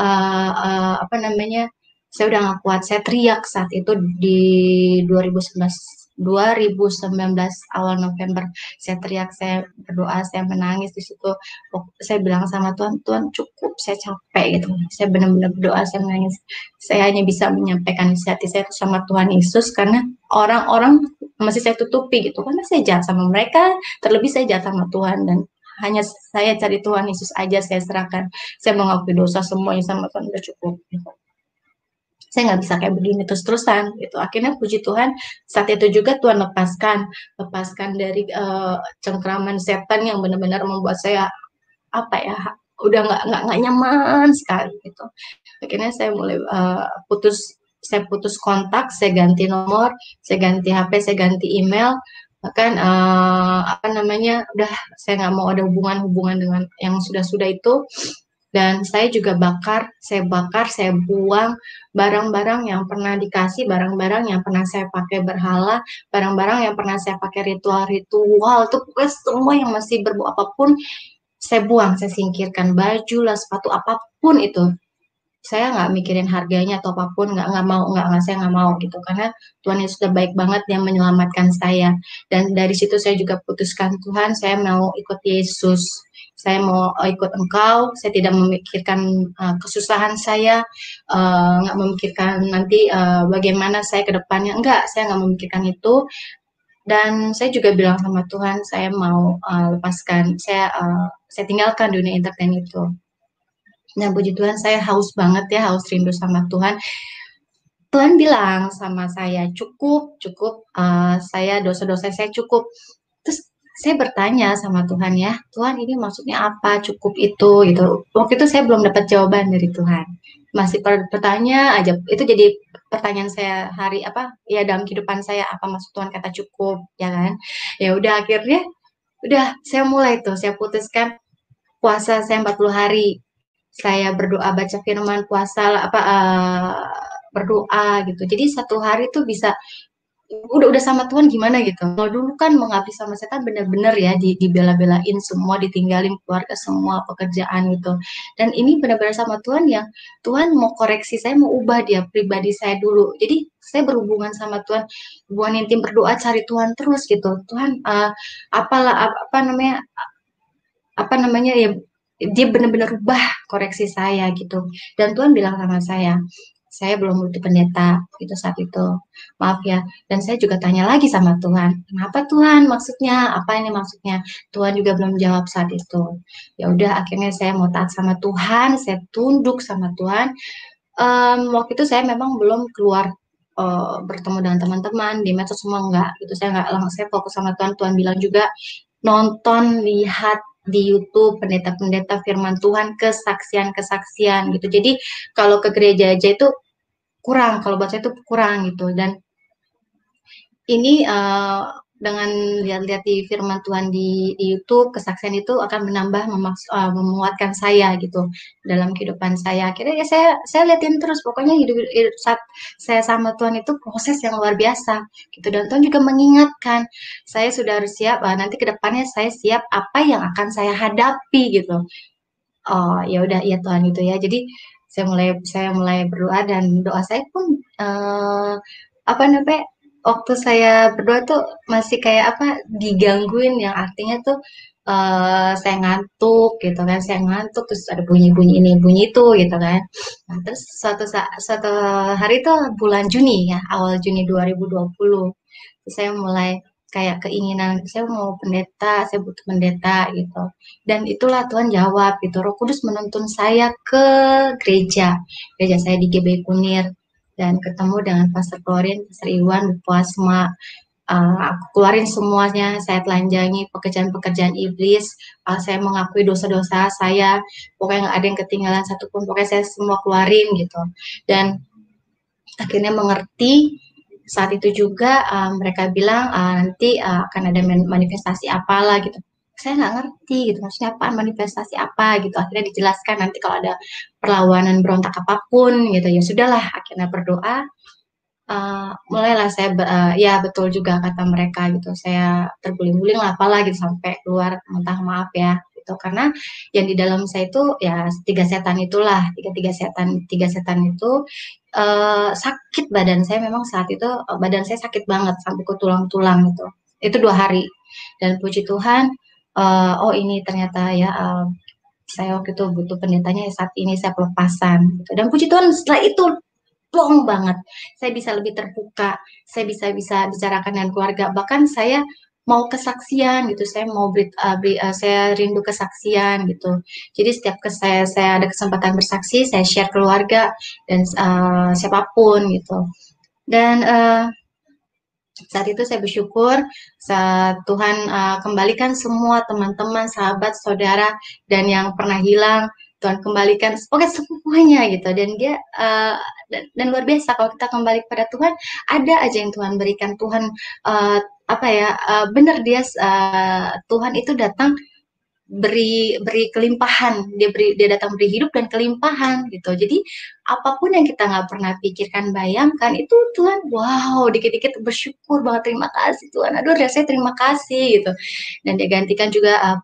apa namanya, saya udah nggak kuat. Saya teriak saat itu di 2019 2019 awal November. Saya teriak, saya berdoa, saya menangis di situ. Saya bilang sama Tuhan, Tuhan cukup, saya capek gitu. Saya benar-benar berdoa, saya menangis. Saya hanya bisa menyampaikan isi hati saya sama Tuhan Yesus, karena orang-orang masih saya tutupi gitu, karena saya jahat sama mereka, terlebih saya jahat sama Tuhan, dan hanya saya cari Tuhan Yesus aja, saya serahkan, saya mengakui dosa semuanya sama Tuhan, udah cukup gitu. Saya nggak bisa kayak begini terus-terusan gitu. Akhirnya puji Tuhan saat itu juga Tuhan lepaskan dari cengkraman setan yang benar-benar membuat saya apa ya, udah nggak nyaman sekali gitu. Akhirnya saya mulai saya putus kontak, saya ganti nomor, saya ganti HP, saya ganti email, bahkan apa namanya, udah saya nggak mau ada hubungan-hubungan dengan yang sudah-sudah itu. Dan saya juga bakar, saya buang barang-barang yang pernah dikasih, barang-barang yang pernah saya pakai berhala, barang-barang yang pernah saya pakai ritual-ritual, itu pokoknya semua yang masih berbau apapun, saya buang, saya singkirkan, baju lah, sepatu, apapun itu. Saya nggak mikirin harganya atau apapun, nggak mau, saya nggak mau gitu, karena Tuhan Yesus sudah baik banget yang menyelamatkan saya. Dan dari situ saya juga putuskan, Tuhan, saya mau ikut Yesus, saya mau ikut Engkau, saya tidak memikirkan kesusahan saya, nggak memikirkan nanti bagaimana saya ke depannya, enggak, saya nggak memikirkan itu. Dan saya juga bilang sama Tuhan, saya mau lepaskan, saya tinggalkan dunia entertain itu. Nah, puji Tuhan, saya haus banget ya, haus rindu sama Tuhan. Tuhan bilang sama saya, cukup, cukup, saya dosa-dosa saya cukup. Terus saya bertanya sama Tuhan ya, Tuhan ini maksudnya apa cukup itu gitu. Waktu itu saya belum dapat jawaban dari Tuhan. Masih bertanya aja. Itu jadi pertanyaan saya hari apa ya dalam kehidupan saya, apa maksud Tuhan kata cukup, ya kan? Ya udah, akhirnya udah saya mulai tuh, saya putuskan puasa saya 40 hari. Saya berdoa, baca firman, puasa apa berdoa gitu. Jadi satu hari tuh bisa udah sama Tuhan gimana gitu. Kalau dulu kan mengabdi sama setan bener-bener ya dibela-belain semua, ditinggalin keluarga semua, pekerjaan gitu. Dan ini benar-benar sama Tuhan yang Tuhan mau koreksi saya, mau ubah dia pribadi saya dulu. Jadi saya berhubungan sama Tuhan, hubungan intim, berdoa, cari Tuhan terus gitu. Tuhan apa namanya ya, dia benar-benar rubah, koreksi saya gitu. Dan Tuhan bilang sama saya belum butuh pendeta itu saat itu, maaf ya. Dan saya juga tanya lagi sama Tuhan, kenapa Tuhan, maksudnya apa ini maksudnya. Tuhan juga belum jawab saat itu. Ya udah, akhirnya saya mau taat sama Tuhan, saya tunduk sama Tuhan. Waktu itu saya memang belum keluar bertemu dengan teman-teman di medsos semua, enggak gitu. Saya enggak langsung, saya fokus sama Tuhan. Tuhan bilang juga nonton, lihat di YouTube pendeta-pendeta firman Tuhan, kesaksian-kesaksian gitu. Jadi kalau ke gereja aja itu kurang, kalau buat saya itu kurang gitu. Dan ini dengan lihat-lihat di firman Tuhan di YouTube, kesaksian itu akan menambah memuatkan saya gitu dalam kehidupan saya. Akhirnya ya saya liatin terus, pokoknya hidup saat saya sama Tuhan itu proses yang luar biasa gitu. Dan Tuhan juga mengingatkan saya sudah harus siap, nanti ke depannya saya siap apa yang akan saya hadapi gitu. Oh ya udah, iya Tuhan gitu ya. Jadi saya mulai berdoa, dan doa saya pun apa namanya, waktu saya berdoa tuh masih kayak apa, digangguin, yang artinya tuh saya ngantuk gitu kan, saya ngantuk terus ada bunyi-bunyi ini bunyi itu gitu kan. Nah, terus suatu hari itu bulan Juni ya, awal Juni 2020, saya mulai kayak keinginan, saya mau pendeta, saya butuh pendeta gitu. Dan itulah Tuhan jawab gitu. Roh Kudus menuntun saya ke gereja. Gereja saya di GBI Kunir, dan ketemu dengan Pastor Klorin, Pastor Iwan, Bu Asma. Aku keluarin semuanya, saya telanjangi pekerjaan-pekerjaan iblis, saya mengakui dosa-dosa saya, pokoknya nggak ada yang ketinggalan satupun, pokoknya saya semua keluarin gitu. Dan akhirnya mengerti, saat itu juga mereka bilang nanti akan ada manifestasi apalah gitu. Saya nggak ngerti gitu, maksudnya apa manifestasi apa gitu. Akhirnya dijelaskan nanti kalau ada perlawanan berontak apapun gitu, ya sudahlah. Akhirnya berdoa, mulailah saya ya betul juga kata mereka gitu. Saya terguling-guling lah apalah gitu sampai keluar mentah maaf ya gitu. Karena yang di dalam saya itu ya tiga setan itulah, tiga setan itu sakit badan saya memang saat itu badan saya sakit banget sampai ke tulang-tulang gitu. Itu 2 hari dan puji Tuhan oh ini ternyata ya saya waktu itu butuh pendetanya ya saat ini saya pelepasan gitu. Dan puji Tuhan setelah itu plong banget. Saya bisa lebih terbuka, saya bisa bicarakan dengan keluarga. Bahkan saya mau kesaksian gitu, saya mau saya rindu kesaksian gitu. Jadi setiap saya ada kesempatan bersaksi, saya share keluarga dan siapapun gitu. Dan saat itu saya bersyukur saat Tuhan kembalikan semua teman-teman, sahabat, saudara, dan yang pernah hilang Tuhan kembalikan, oke semuanya gitu. Dan dia dan luar biasa kalau kita kembali kepada Tuhan, ada aja yang Tuhan berikan. Tuhan apa ya benar dia Tuhan itu datang beri kelimpahan, dia datang beri hidup dan kelimpahan gitu. Jadi apapun yang kita nggak pernah pikirkan, bayangkan itu Tuhan, wow, dikit-dikit bersyukur banget, terima kasih Tuhan, aduh rasanya terima kasih gitu. Dan dia gantikan juga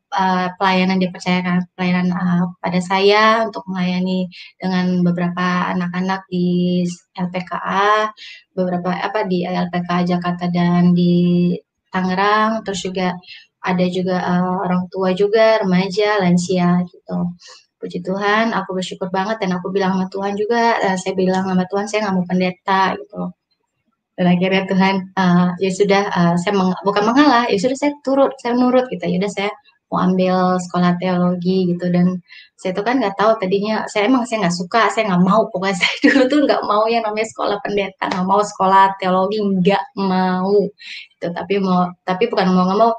pelayanan, dia percayakan pelayanan pada saya untuk melayani dengan beberapa anak-anak di LPKA, beberapa di LPKA Jakarta dan di Tangerang, terus juga ada juga orang tua juga, remaja, lansia gitu. Puji Tuhan, aku bersyukur banget dan aku bilang sama Tuhan juga, saya bilang sama Tuhan saya nggak mau pendeta gitu. Dan akhirnya Tuhan, ya sudah, saya bukan mengalah, ya sudah saya nurut gitu. Ya udah saya mau ambil sekolah teologi gitu. Dan saya tuh kan nggak tahu tadinya, saya nggak suka, saya nggak mau. Pokoknya saya dulu tuh nggak mau yang namanya sekolah pendeta, nggak mau sekolah teologi, nggak mau. Gitu. Tapi bukan mau nggak mau,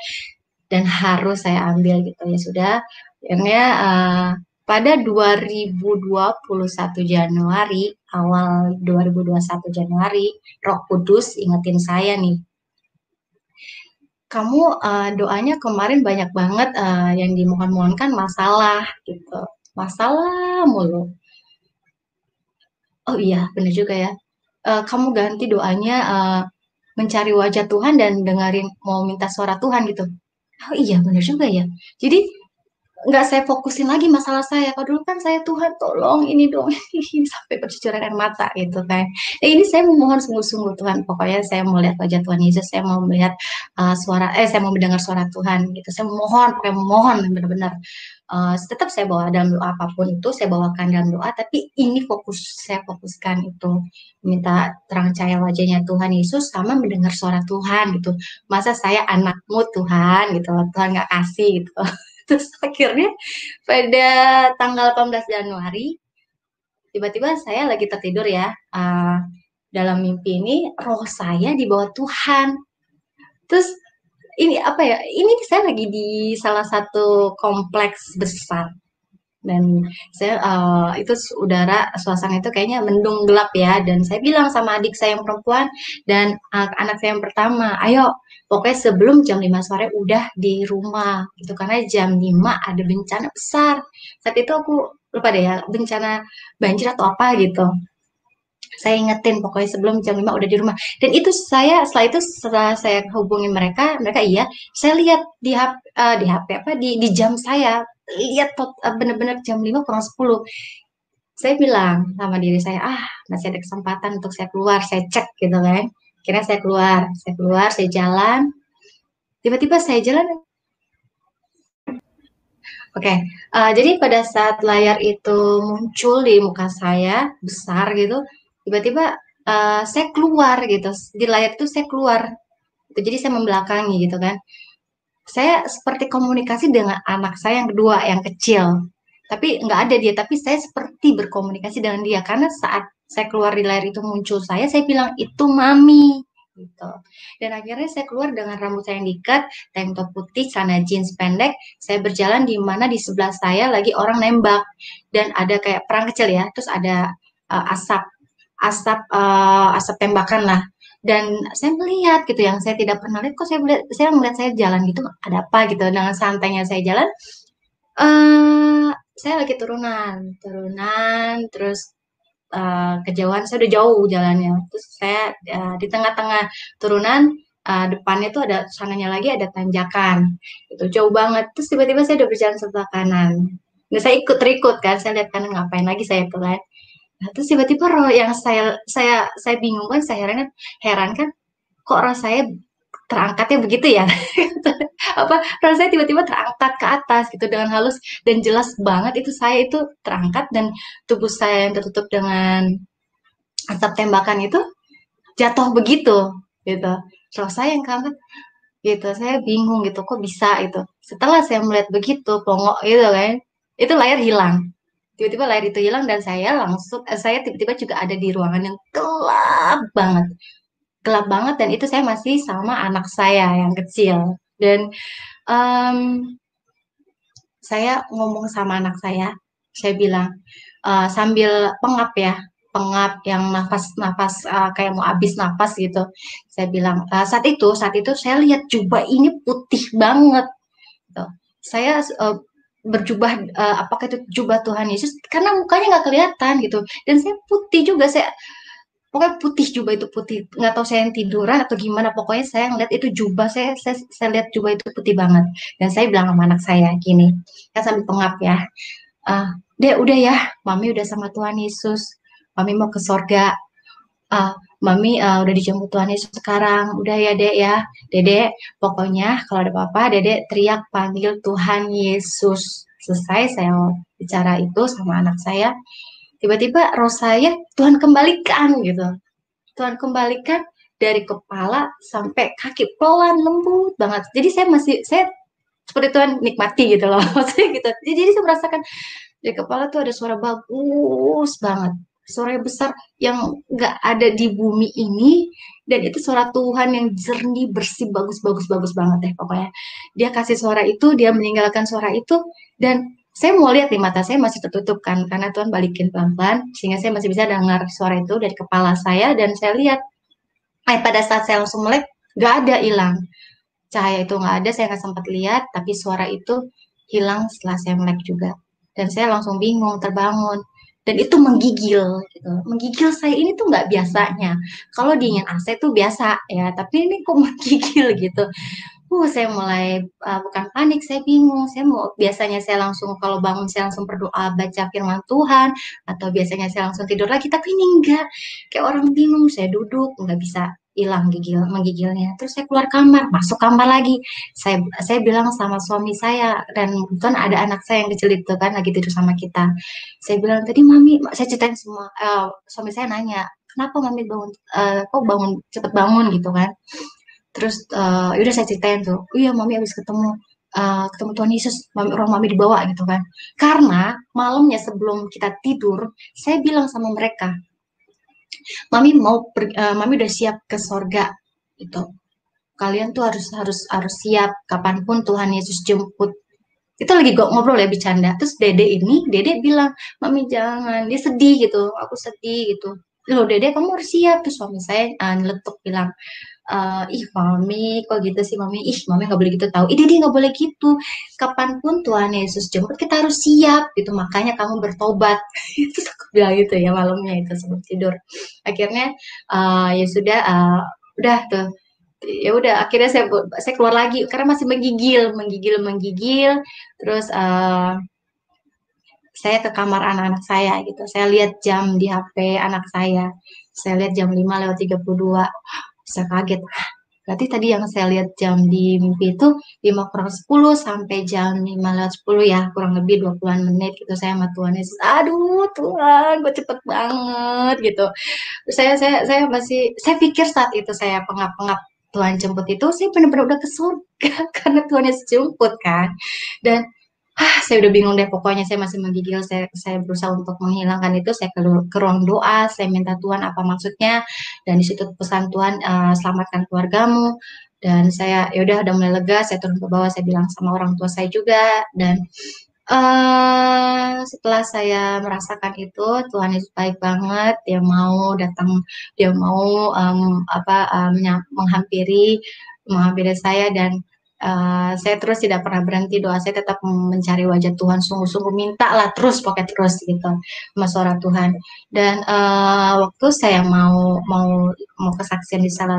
dan harus saya ambil gitu. Ya sudah, akhirnya pada 2021 Januari, awal 2021 Januari, Roh Kudus ingetin saya nih, kamu doanya kemarin banyak banget yang dimohon-mohonkan masalah gitu, masalah mulu. Oh iya, benar juga ya. Kamu ganti doanya mencari wajah Tuhan dan dengerin mau minta suara Tuhan gitu. Oh iya, benar juga ya. Jadi nggak saya fokusin lagi masalah saya. Kalau dulu kan saya Tuhan tolong ini dong, sampai bercucuran air mata gitu kan. Ini saya memohon sungguh-sungguh Tuhan. Pokoknya saya mau lihat wajah Tuhan Yesus. Saya mau melihat saya mau mendengar suara Tuhan gitu. Saya memohon, pokoknya memohon benar-benar. Tetap saya bawa dalam doa apapun itu, saya bawakan dalam doa. Tapi ini saya fokuskan itu minta terang cahaya wajahnya Tuhan Yesus sama mendengar suara Tuhan gitu. Masa saya anakmu Tuhan gitu, Tuhan nggak kasih gitu. Terus akhirnya pada tanggal 18 Januari, tiba-tiba saya lagi tertidur ya, dalam mimpi ini roh saya di bawah Tuhan. Terus ini apa ya, ini saya lagi di salah satu kompleks besar. Dan saya itu udara suasana itu kayaknya mendung gelap ya, dan saya bilang sama adik saya yang perempuan dan anak saya yang pertama, ayo pokoknya sebelum jam 5 sore udah di rumah gitu, karena jam 5 ada bencana besar. Saat itu aku lupa deh ya, bencana banjir atau apa gitu. Saya ingetin pokoknya sebelum jam 5 udah di rumah. Dan itu setelah saya hubungin mereka iya, saya lihat di HP di jam saya, lihat bener-bener jam 5 kurang 10. Saya bilang sama diri saya, masih ada kesempatan untuk saya keluar, saya cek gitu kan. Akhirnya saya keluar, saya jalan. Tiba-tiba saya jalan. Oke, jadi pada saat layar itu muncul di muka saya besar gitu, tiba-tiba saya keluar gitu, di layar itu saya keluar. Jadi saya membelakangi gitu kan. Saya seperti komunikasi dengan anak saya yang kedua, yang kecil. Tapi nggak ada dia, tapi saya seperti berkomunikasi dengan dia. Karena saat saya keluar di layar itu muncul saya bilang, itu mami. Gitu. Dan akhirnya saya keluar dengan rambut saya yang diikat, tank top putih, celana jeans pendek. Saya berjalan di mana di sebelah saya lagi orang nembak. Dan ada kayak perang kecil ya, terus ada asap tembakan lah. dan saya melihat gitu yang saya tidak pernah lihat, kok saya melihat saya jalan gitu, ada apa gitu, dengan santainya saya jalan, eh saya lagi turunan, terus kejauhan saya udah jauh jalannya, terus saya di tengah-tengah turunan, depannya tuh ada sananya lagi ada tanjakan, itu jauh banget, terus tiba-tiba saya udah berjalan sebelah kanan, nah saya terikut kan, saya lihat kanan ngapain lagi saya tuh kan. Nah, terus tiba-tiba roh yang saya bingung kan, saya heran kan, kok roh saya terangkatnya begitu ya. Apa, roh saya tiba-tiba terangkat ke atas gitu dengan halus dan jelas banget, itu saya itu terangkat, dan tubuh saya yang tertutup dengan asap tembakan itu jatuh begitu gitu. Roh saya yang keangkat gitu, saya bingung gitu, kok bisa itu. Setelah saya melihat begitu plongok gitu kan, itu layar hilang, tiba-tiba layar itu hilang, dan saya tiba-tiba juga ada di ruangan yang gelap banget, dan itu saya masih sama anak saya yang kecil. Dan em, saya ngomong sama anak saya bilang, sambil pengap ya, pengap yang nafas-nafas kayak mau habis nafas gitu. Saya bilang, saat itu saya lihat jubah ini putih banget gitu. Saya berjubah, apakah itu jubah Tuhan Yesus? Karena mukanya nggak kelihatan gitu. Dan saya putih juga, saya pokoknya putih, jubah itu putih. Nggak tahu saya yang tiduran atau gimana. Pokoknya saya ngeliat itu jubah, saya lihat jubah itu putih banget. Dan saya bilang sama anak saya gini, kan sambil pengap ya, Dek udah ya, Mami udah sama Tuhan Yesus. Mami mau ke sorga. Mami udah dijemput Tuhan Yesus sekarang. Udah ya Dek ya. Dedek, pokoknya kalau ada apa-apa, Dedek teriak panggil Tuhan Yesus. Selesai saya bicara itu sama anak saya. Tiba-tiba roh saya Tuhan kembalikan gitu. Tuhan kembalikan dari kepala sampai kaki, pelan, lembut banget. Jadi saya seperti Tuhan nikmati gitu loh. Maksudnya gitu. Jadi saya merasakan di kepala tuh ada suara bagus banget. Suara besar yang nggak ada di bumi ini, dan itu suara Tuhan yang jernih, bersih, bagus, bagus, bagus banget deh pokoknya. Dia kasih suara itu, dia meninggalkan suara itu, dan saya mau lihat, di mata saya masih tertutup kan, karena Tuhan balikin pelan-pelan, sehingga saya masih bisa dengar suara itu dari kepala saya, dan saya lihat, pada saat saya langsung melek, nggak ada, hilang. Cahaya itu nggak ada, saya nggak sempat lihat, tapi suara itu hilang setelah saya melek juga. Dan saya langsung bingung, terbangun. Dan itu menggigil, gitu. Menggigil saya ini tuh nggak biasanya. Kalau dingin AC tuh biasa ya, tapi ini kok menggigil gitu. Saya mulai bukan panik, saya bingung. Biasanya saya langsung kalau bangun saya langsung berdoa baca firman Tuhan, atau biasanya saya langsung tidur lagi, tapi ini enggak. Kayak orang bingung, saya duduk nggak bisa hilang menggigilnya. Terus saya keluar kamar, masuk kamar lagi. Saya bilang sama suami saya, dan kebetulan ada anak saya yang kecil itu kan lagi tidur sama kita. Saya bilang tadi Mami, saya ceritain semua. Suami saya nanya, kenapa Mami bangun, kok bangun cepet bangun gitu kan. Terus yaudah saya ceritain tuh, oh iya Mami habis ketemu Tuhan Yesus, roh Mami dibawa gitu kan. Karena malamnya sebelum kita tidur, saya bilang sama mereka, Mami udah siap ke sorga gitu. Kalian tuh harus siap kapanpun Tuhan Yesus jemput. Itu lagi ngobrol ya, bercanda. Terus Dede bilang, Mami jangan, dia sedih gitu, aku sedih gitu. Loh Dede, kamu harus siap. Terus suami saya nyeletuk bilang, ih Mami kok gitu sih Mami, ih Mami nggak boleh gitu tahu, ih dia nggak boleh gitu, kapanpun Tuhan Yesus jemput kita harus siap gitu, makanya kamu bertobat. Itu aku bilang gitu ya malamnya itu sebelum tidur. Akhirnya ya sudah, udah tuh, ya udah akhirnya saya keluar lagi karena masih menggigil. Terus saya ke kamar anak-anak saya gitu, saya lihat jam di HP anak saya lihat jam 5:32. Saya kaget. Berarti tadi yang saya lihat jam di mimpi itu 5 kurang 10 sampai jam 5:10 ya, kurang lebih 20-an menit gitu saya sama Tuhan Yesus. Aduh Tuhan, kok cepet banget gitu. Saya masih, saya pikir saat itu saya pengap-pengap Tuhan jemput itu, saya benar-benar udah ke surga karena Tuhan Yesus jemput kan. Dan saya udah bingung deh, pokoknya saya masih menggigil, saya berusaha untuk menghilangkan itu, saya ke ruang doa, saya minta Tuhan apa maksudnya, dan di situ pesan Tuhan, selamatkan keluargamu, dan saya ya udah mulai lega, saya turun ke bawah, saya bilang sama orang tua saya juga, dan Setelah saya merasakan itu, Tuhan Yesus baik banget. Dia mau datang, dia mau menghampiri saya dan saya terus tidak pernah berhenti doa. Saya tetap mencari wajah Tuhan, sungguh-sungguh minta lah terus, pokoknya terus gitu, sama suara Tuhan. Dan waktu saya mau kesaksian di salah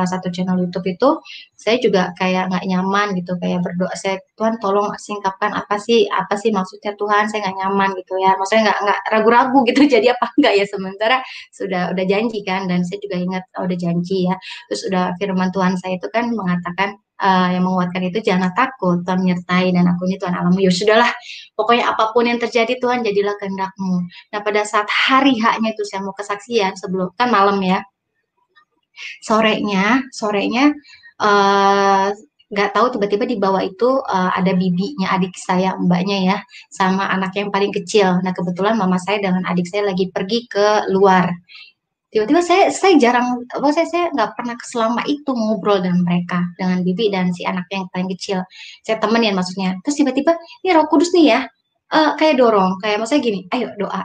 satu channel YouTube itu, saya juga kayak nggak nyaman gitu, kayak berdoa, saya Tuhan tolong singkapkan apa sih maksudnya Tuhan, saya nggak nyaman gitu ya, maksudnya nggak ragu-ragu gitu jadi apa enggak ya, sementara udah janji kan, dan saya juga ingat udah janji ya, terus udah firman Tuhan saya itu kan mengatakan yang menguatkan itu jangan takut, Tuhan menyertai dan aku ini Tuhan alamu. Ya sudahlah, pokoknya apapun yang terjadi Tuhan jadilah kehendakmu. Nah pada saat hari haknya itu saya mau kesaksian, sebelum kan malam ya, sorenya eh, nggak tahu tiba-tiba di bawah itu ada bibinya adik saya, mbaknya ya, sama anak yang paling kecil. Nah kebetulan mama saya dengan adik saya lagi pergi ke luar. Tiba-tiba saya jarang, saya nggak pernah selama itu ngobrol dengan mereka, dengan bibi dan si anak yang paling kecil. Saya temenin maksudnya. Terus tiba-tiba ini Roh Kudus nih ya, kayak dorong, kayak maksudnya gini, ayo doa.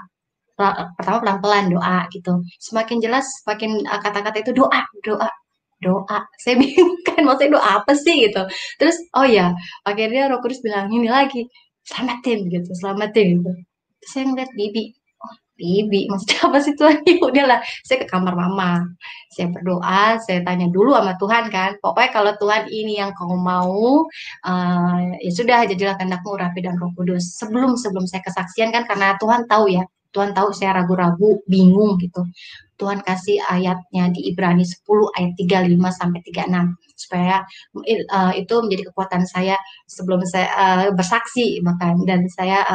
Pertama pelan-pelan doa gitu. Semakin jelas, semakin kata-kata itu doa, doa, doa. Saya bingung kan, maksudnya doa apa sih gitu. Terus, oh ya, akhirnya Roh Kudus bilang ini lagi, selamatin gitu, selamatin gitu. Terus saya ngeliat Bibi, oh Bibi, maksudnya apa sih Tuhan? Ya udahlah, saya ke kamar mama. Saya berdoa, saya tanya dulu sama Tuhan kan. Pokoknya kalau Tuhan ini yang kau mau, ya sudah, jadilah kehendakmu Rapi dan Roh Kudus. Sebelum saya kesaksian kan, karena Tuhan tahu ya, Tuhan tahu saya ragu-ragu, bingung gitu. Tuhan kasih ayatnya di Ibrani 10 ayat 35 sampai 36 supaya itu menjadi kekuatan saya sebelum saya bersaksi bahkan, dan saya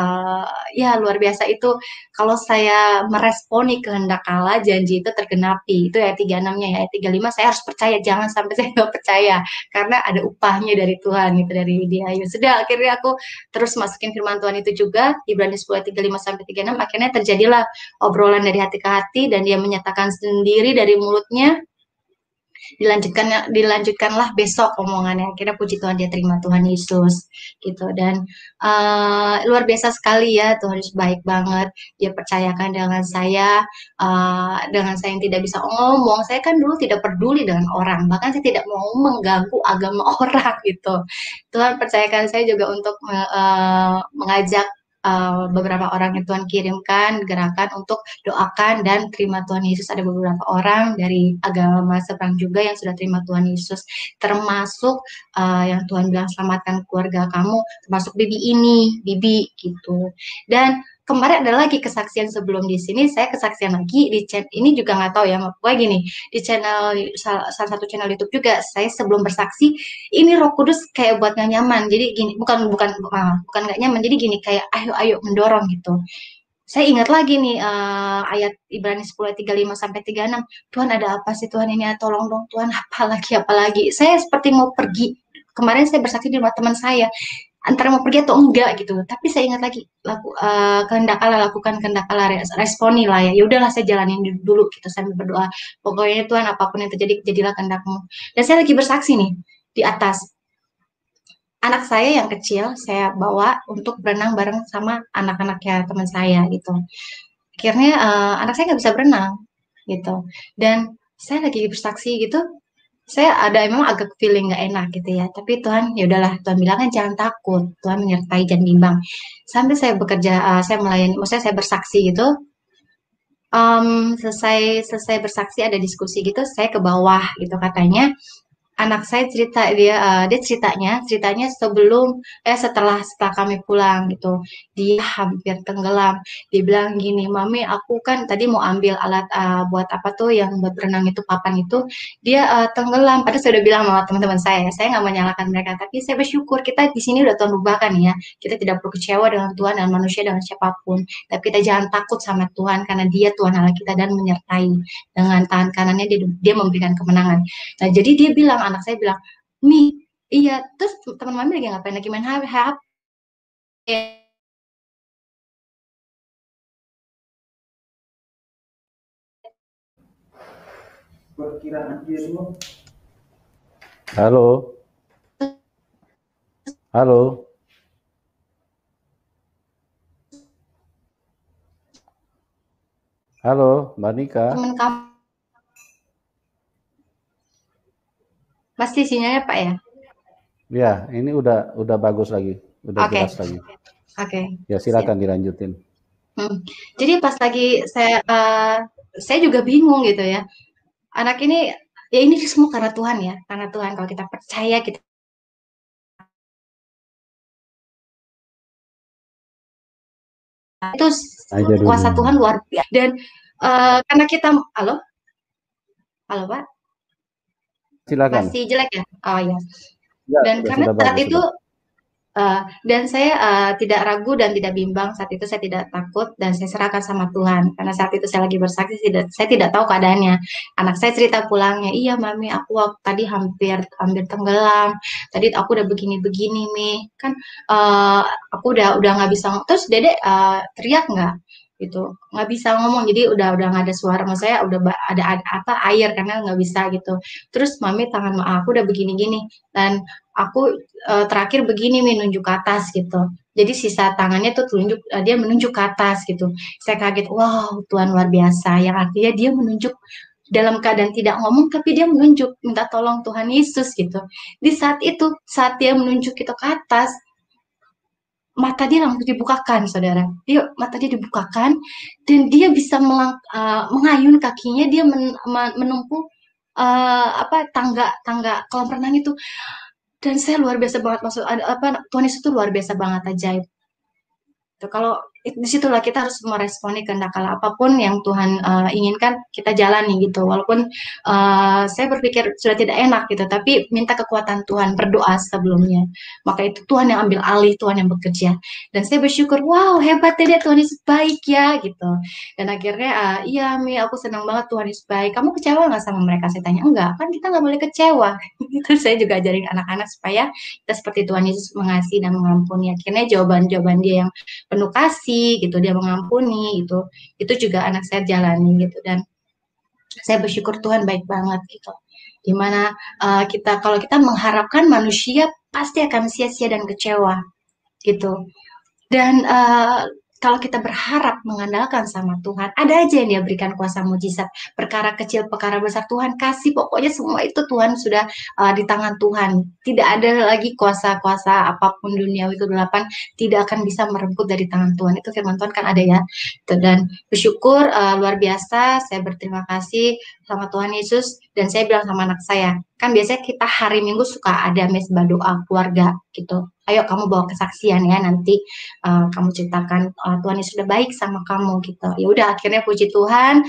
ya luar biasa itu kalau saya meresponi kehendak Allah, janji itu tergenapi. Itu ayat 36-nya ya. Ayat 35 saya harus percaya, jangan sampai saya nggak percaya karena ada upahnya dari Tuhan gitu, dari dia. Ya sudah, akhirnya aku terus masukin firman Tuhan itu juga, Ibrani 10 ayat 35 sampai 36, akhirnya terjadilah obrolan dari hati ke hati dan dia menyatakan sendiri dari mulutnya, dilanjutkanlah besok omongannya. Akhirnya puji Tuhan dia terima, Tuhan Yesus gitu. Dan luar biasa sekali ya, Tuhan Yesus baik banget, dia percayakan dengan saya yang tidak bisa ngomong. Saya kan dulu tidak peduli dengan orang, bahkan saya tidak mau mengganggu agama orang gitu. Tuhan percayakan saya juga untuk mengajak beberapa orang yang Tuhan kirimkan gerakan untuk doakan dan terima Tuhan Yesus. Ada beberapa orang dari agama seberang juga yang sudah terima Tuhan Yesus, termasuk yang Tuhan bilang selamatkan keluarga kamu, termasuk Bibi gitu. Dan kemarin ada lagi kesaksian sebelum di sini, saya kesaksian lagi di chat ini juga nggak tahu ya, pokoknya gini, di channel salah satu channel YouTube juga, saya sebelum bersaksi, ini Roh Kudus kayak buat nggak nyaman, jadi gini, bukan nggak nyaman, jadi gini kayak ayo mendorong gitu. Saya ingat lagi nih ayat Ibrani 10 ayat 35 sampai 36. Tuhan ada apa sih Tuhan ini? Tolong dong Tuhan, apa lagi? Saya seperti mau pergi. Kemarin saya bersaksi di rumah teman saya, antara mau pergi atau enggak gitu. Tapi saya ingat lagi, kehendak Allah, lakukan kehendak Allah, responi lah ya. Ya udahlah, saya jalanin dulu gitu sambil berdoa. Pokoknya Tuhan, apapun yang terjadi, jadilah kehendakmu. Dan saya lagi bersaksi nih di atas. Anak saya yang kecil saya bawa untuk berenang bareng sama anak-anaknya teman saya gitu. Akhirnya anak saya nggak bisa berenang gitu. Dan saya lagi bersaksi gitu, saya ada memang agak feeling nggak enak gitu ya. Tapi Tuhan, ya udahlah, Tuhan bilang kan jangan takut, Tuhan menyertai, jangan bimbang. Sampai saya bekerja, saya melayani, maksudnya saya bersaksi gitu. Selesai bersaksi ada diskusi gitu, saya ke bawah gitu, katanya anak saya cerita, dia ceritanya setelah kami pulang gitu, dia hampir tenggelam. Dia bilang gini, mami aku kan tadi mau ambil alat buat apa tuh yang buat berenang itu, papan itu, dia tenggelam. Padahal saya udah bilang sama teman-teman saya nggak menyalahkan mereka, tapi saya bersyukur kita di sini udah Tuhan ubahkan ya, kita tidak perlu kecewa dengan Tuhan dan manusia, dengan siapapun, tapi kita jangan takut sama Tuhan karena dia Tuhan Allah kita dan menyertai, dengan tangan kanannya dia memberikan kemenangan. Nah, jadi dia bilang, anak saya bilang, Mi, iya, terus teman mami lagi ngapain? Lagi main HP. Halo, halo. Halo, Mbak Nika. teman kamu pasti sinyalnya Pak ya? Ya, ini udah bagus lagi, udah Oke, jelas lagi. oke, Ya, siap. silakan dilanjutin. Hmm. Jadi pas lagi saya juga bingung gitu ya. Anak ini ya ini semua karena Tuhan ya, karena Tuhan. Kalau kita percaya kita itu Aja dulu. kuasa Tuhan luar biasa. Dan karena kita, halo, halo Pak, Silakan. masih jelek ya? Oh ya. Ya, Dan sudah karena sudah saat bagus itu sudah. dan saya tidak ragu dan tidak bimbang saat itu saya tidak takut dan saya serahkan sama Tuhan karena saat itu saya lagi bersaksi saya tidak tahu keadaannya. Anak saya cerita pulangnya, iya mami tadi hampir hampir tenggelam, tadi aku udah begini-begini mi kan, aku udah nggak bisa terus dedek teriak nggak gitu, nggak bisa ngomong jadi udah nggak ada suara, mas saya udah ada apa air karena nggak bisa gitu. Terus mami tangan aku udah begini-gini dan aku terakhir begini menunjuk ke atas gitu. Jadi sisa tangannya tuh telunjuk dia menunjuk ke atas gitu. Saya kaget, wow Tuhan luar biasa. Yang artinya dia menunjuk dalam keadaan tidak ngomong tapi dia menunjuk minta tolong Tuhan Yesus gitu. Di saat itu saat dia menunjuk itu ke atas mata dia langsung dibukakan, saudara. Mata dia dibukakan dan dia bisa mengayun kakinya, dia menempuh apa tangga tangga kolam renang itu. Dan saya luar biasa banget maksud apa Tuhan Yesus itu luar biasa banget ajaib. Gitu. Kalau disitulah kita harus meresponi kehendak Allah apapun yang Tuhan inginkan kita jalani gitu. Walaupun saya berpikir sudah tidak enak gitu, tapi minta kekuatan Tuhan, berdoa sebelumnya. Maka itu Tuhan yang ambil alih, Tuhan yang bekerja. Dan saya bersyukur, wow hebat ya Tuhan Yesus baik ya gitu. Dan akhirnya iya Mi, aku senang banget Tuhan Yesus baik. Kamu kecewa nggak sama mereka? Saya tanya enggak, kan kita nggak boleh kecewa. Terus saya juga ajarin anak-anak supaya kita seperti Tuhan Yesus mengasihi dan mengampuni. Akhirnya jawaban-jawaban dia yang penuh kasih gitu, dia mengampuni gitu, itu juga anak saya jalani gitu. Dan saya bersyukur Tuhan baik banget gitu, dimana kita kalau kita mengharapkan manusia pasti akan sia-sia dan kecewa gitu. Dan kalau kita berharap mengandalkan sama Tuhan, ada aja yang dia berikan kuasa mujizat. Perkara kecil, perkara besar, Tuhan kasih. Pokoknya semua itu Tuhan sudah di tangan Tuhan. Tidak ada lagi kuasa-kuasa apapun duniawi kegelapan tidak akan bisa merebut dari tangan Tuhan. Itu firman Tuhan kan ada ya. Dan bersyukur luar biasa. Saya berterima kasih sama Tuhan Yesus. Dan saya bilang sama anak saya, kan biasanya kita hari Minggu suka ada mesbah doa keluarga gitu. Ayo kamu bawa kesaksian ya nanti kamu ceritakan Tuhan yang sudah baik sama kamu gitu. Ya udah akhirnya puji Tuhan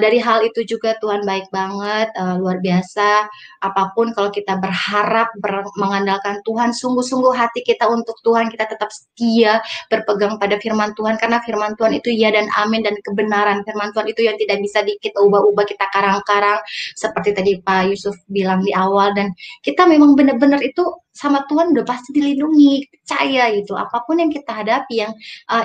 dari hal itu juga Tuhan baik banget, luar biasa. Apapun kalau kita berharap mengandalkan Tuhan, sungguh-sungguh hati kita untuk Tuhan, kita tetap setia berpegang pada firman Tuhan karena firman Tuhan itu ya dan amin dan kebenaran. Firman Tuhan itu yang tidak bisa dikit ubah-ubah kita karang-karang seperti tadi Pak Yusuf bilang di awal. Dan kita memang benar-benar itu sama Tuhan udah pasti dilindungi, percaya gitu. Apapun yang kita hadapi yang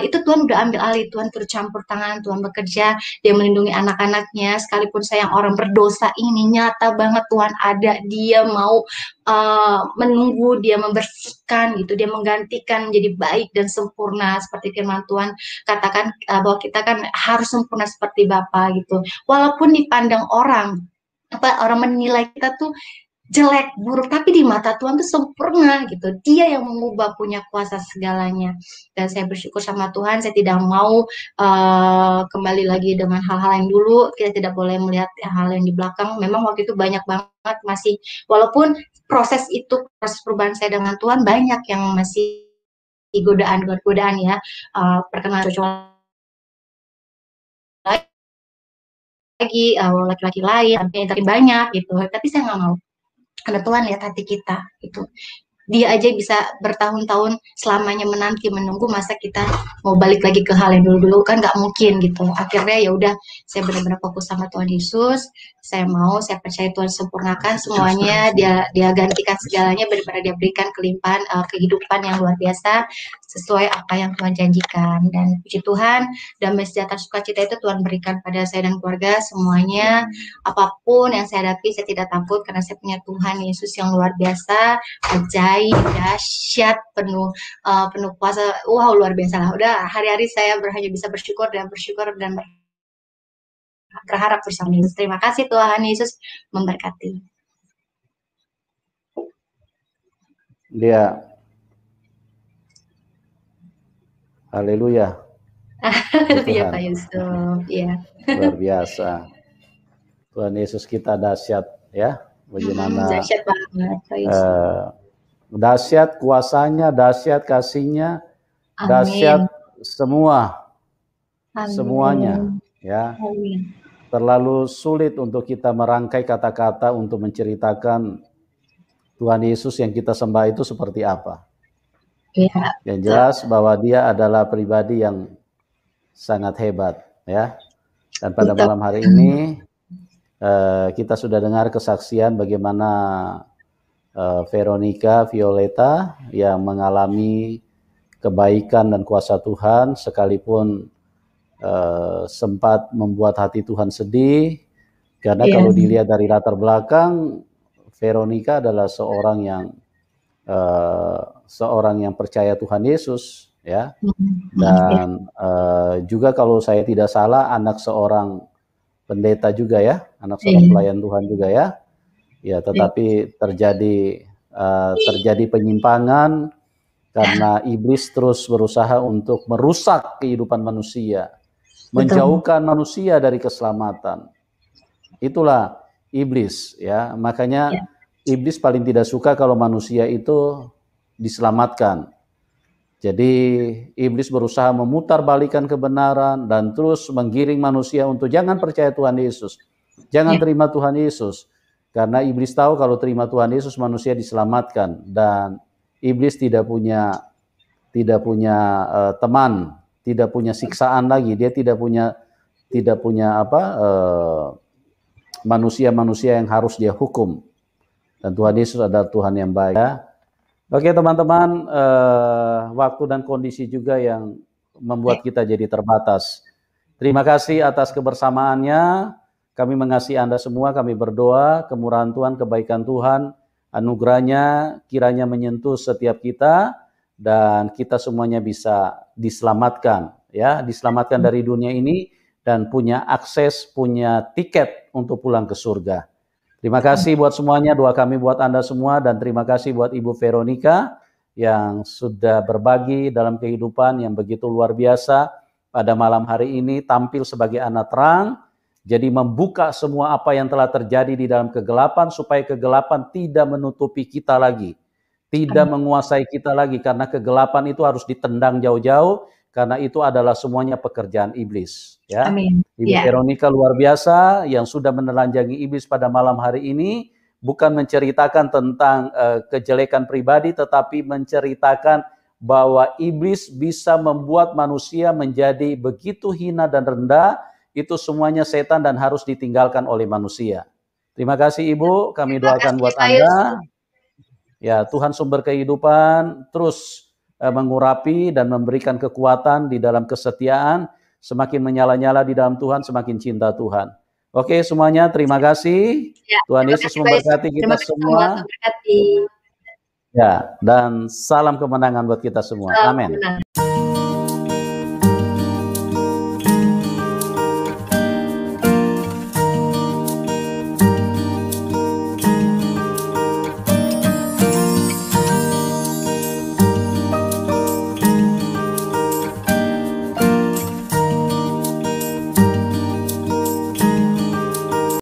itu Tuhan udah ambil alih, Tuhan bercampur tangan, Tuhan bekerja, dia melindungi anak-anaknya. Sekalipun saya yang orang berdosa ini nyata banget Tuhan ada, dia mau menunggu, dia membersihkan gitu, dia menggantikan menjadi baik dan sempurna seperti firman Tuhan katakan bahwa kita kan harus sempurna seperti Bapa gitu. Walaupun dipandang orang orang menilai kita tuh jelek, buruk, tapi di mata Tuhan tuh sempurna gitu. Dia yang mengubah, punya kuasa segalanya. Dan saya bersyukur sama Tuhan, saya tidak mau kembali lagi dengan hal-hal yang dulu. Kita tidak boleh melihat hal yang di belakang. Memang waktu itu banyak banget masih, walaupun proses itu, proses perubahan saya dengan Tuhan banyak yang masih godaan-godaan ya, perkenalan cocok lagi, laki-laki lain, tapi banyak gitu. Tapi saya nggak mau. Karena Tuhan lihat hati kita itu. Dia aja bisa bertahun-tahun selamanya menanti menunggu, masa kita mau balik lagi ke hal yang dulu-dulu kan nggak mungkin gitu. Akhirnya ya udah saya benar-benar fokus sama Tuhan Yesus. Saya percaya Tuhan sempurnakan semuanya, dia gantikan segalanya, benar-benar dia berikan kelimpahan kehidupan yang luar biasa sesuai apa yang Tuhan janjikan. Dan puji Tuhan, damai sejahtera sukacita itu Tuhan berikan pada saya dan keluarga semuanya. Apapun yang saya hadapi saya tidak takut karena saya punya Tuhan Yesus yang luar biasa, ajaib, dahsyat, penuh kuasa. Wow, luar biasa lah. Udah hari-hari saya hanya bisa bersyukur dan bersyukur dan berharap bersama Yesus. Terima kasih, Tuhan Yesus memberkati. Dia, haleluya. Iya Pak Yusuf, iya. Luar biasa. Tuhan Yesus kita dahsyat ya. Bagaimana dahsyat banget Pak Yusuf. Dahsyat kuasanya, dahsyat kasihnya, dahsyat semua. Amin. Semuanya ya. Amin. Terlalu sulit untuk kita merangkai kata-kata untuk menceritakan Tuhan Yesus yang kita sembah itu seperti apa. Ya. Yang jelas bahwa dia adalah pribadi yang sangat hebat ya. Dan pada malam hari ini kita sudah dengar kesaksian bagaimana Veronica Violeta yang mengalami kebaikan dan kuasa Tuhan sekalipun sempat membuat hati Tuhan sedih karena kalau dilihat dari latar belakang Veronica adalah seorang yang percaya Tuhan Yesus ya, dan juga kalau saya tidak salah anak seorang pendeta juga ya, anak seorang pelayan Tuhan juga ya. Ya, tetapi terjadi penyimpangan karena iblis terus berusaha untuk merusak kehidupan manusia, menjauhkan manusia dari keselamatan. Itulah iblis ya. Makanya iblis paling tidak suka kalau manusia itu diselamatkan. Jadi iblis berusaha memutarbalikkan kebenaran dan terus menggiring manusia untuk jangan percaya Tuhan Yesus, jangan terima Tuhan Yesus. Karena iblis tahu kalau terima Tuhan Yesus manusia diselamatkan, dan iblis tidak punya teman, tidak punya siksaan lagi, dia tidak punya manusia-manusia yang harus dia hukum. Dan Tuhan Yesus adalah Tuhan yang baik. Ya. Oke teman-teman, waktu dan kondisi juga yang membuat kita jadi terbatas. Terima kasih atas kebersamaannya. Kami mengasihi Anda semua, kami berdoa kemurahan Tuhan, kebaikan Tuhan, anugerahnya kiranya menyentuh setiap kita dan kita semuanya bisa diselamatkan, ya, diselamatkan dari dunia ini dan punya akses, punya tiket untuk pulang ke surga. Terima kasih buat semuanya, doa kami buat Anda semua dan terima kasih buat Ibu Veronica yang sudah berbagi dalam kehidupan yang begitu luar biasa pada malam hari ini, tampil sebagai anak terang. Jadi membuka semua apa yang telah terjadi di dalam kegelapan supaya kegelapan tidak menutupi kita lagi. Tidak menguasai kita lagi karena kegelapan itu harus ditendang jauh-jauh karena itu adalah semuanya pekerjaan iblis. Ya. Amin. Ibu Veronica luar biasa yang sudah menelanjangi iblis pada malam hari ini. Bukan menceritakan tentang kejelekan pribadi tetapi menceritakan bahwa iblis bisa membuat manusia menjadi begitu hina dan rendah. Itu semuanya setan dan harus ditinggalkan oleh manusia. Terima kasih Ibu, kami doakan buat Anda. Ya, Tuhan sumber kehidupan terus mengurapi dan memberikan kekuatan di dalam kesetiaan, semakin menyala-nyala di dalam Tuhan, semakin cinta Tuhan. Oke semuanya, terima kasih. Tuhan Yesus memberkati kita semua. Ya, dan salam kemenangan buat kita semua. Amin.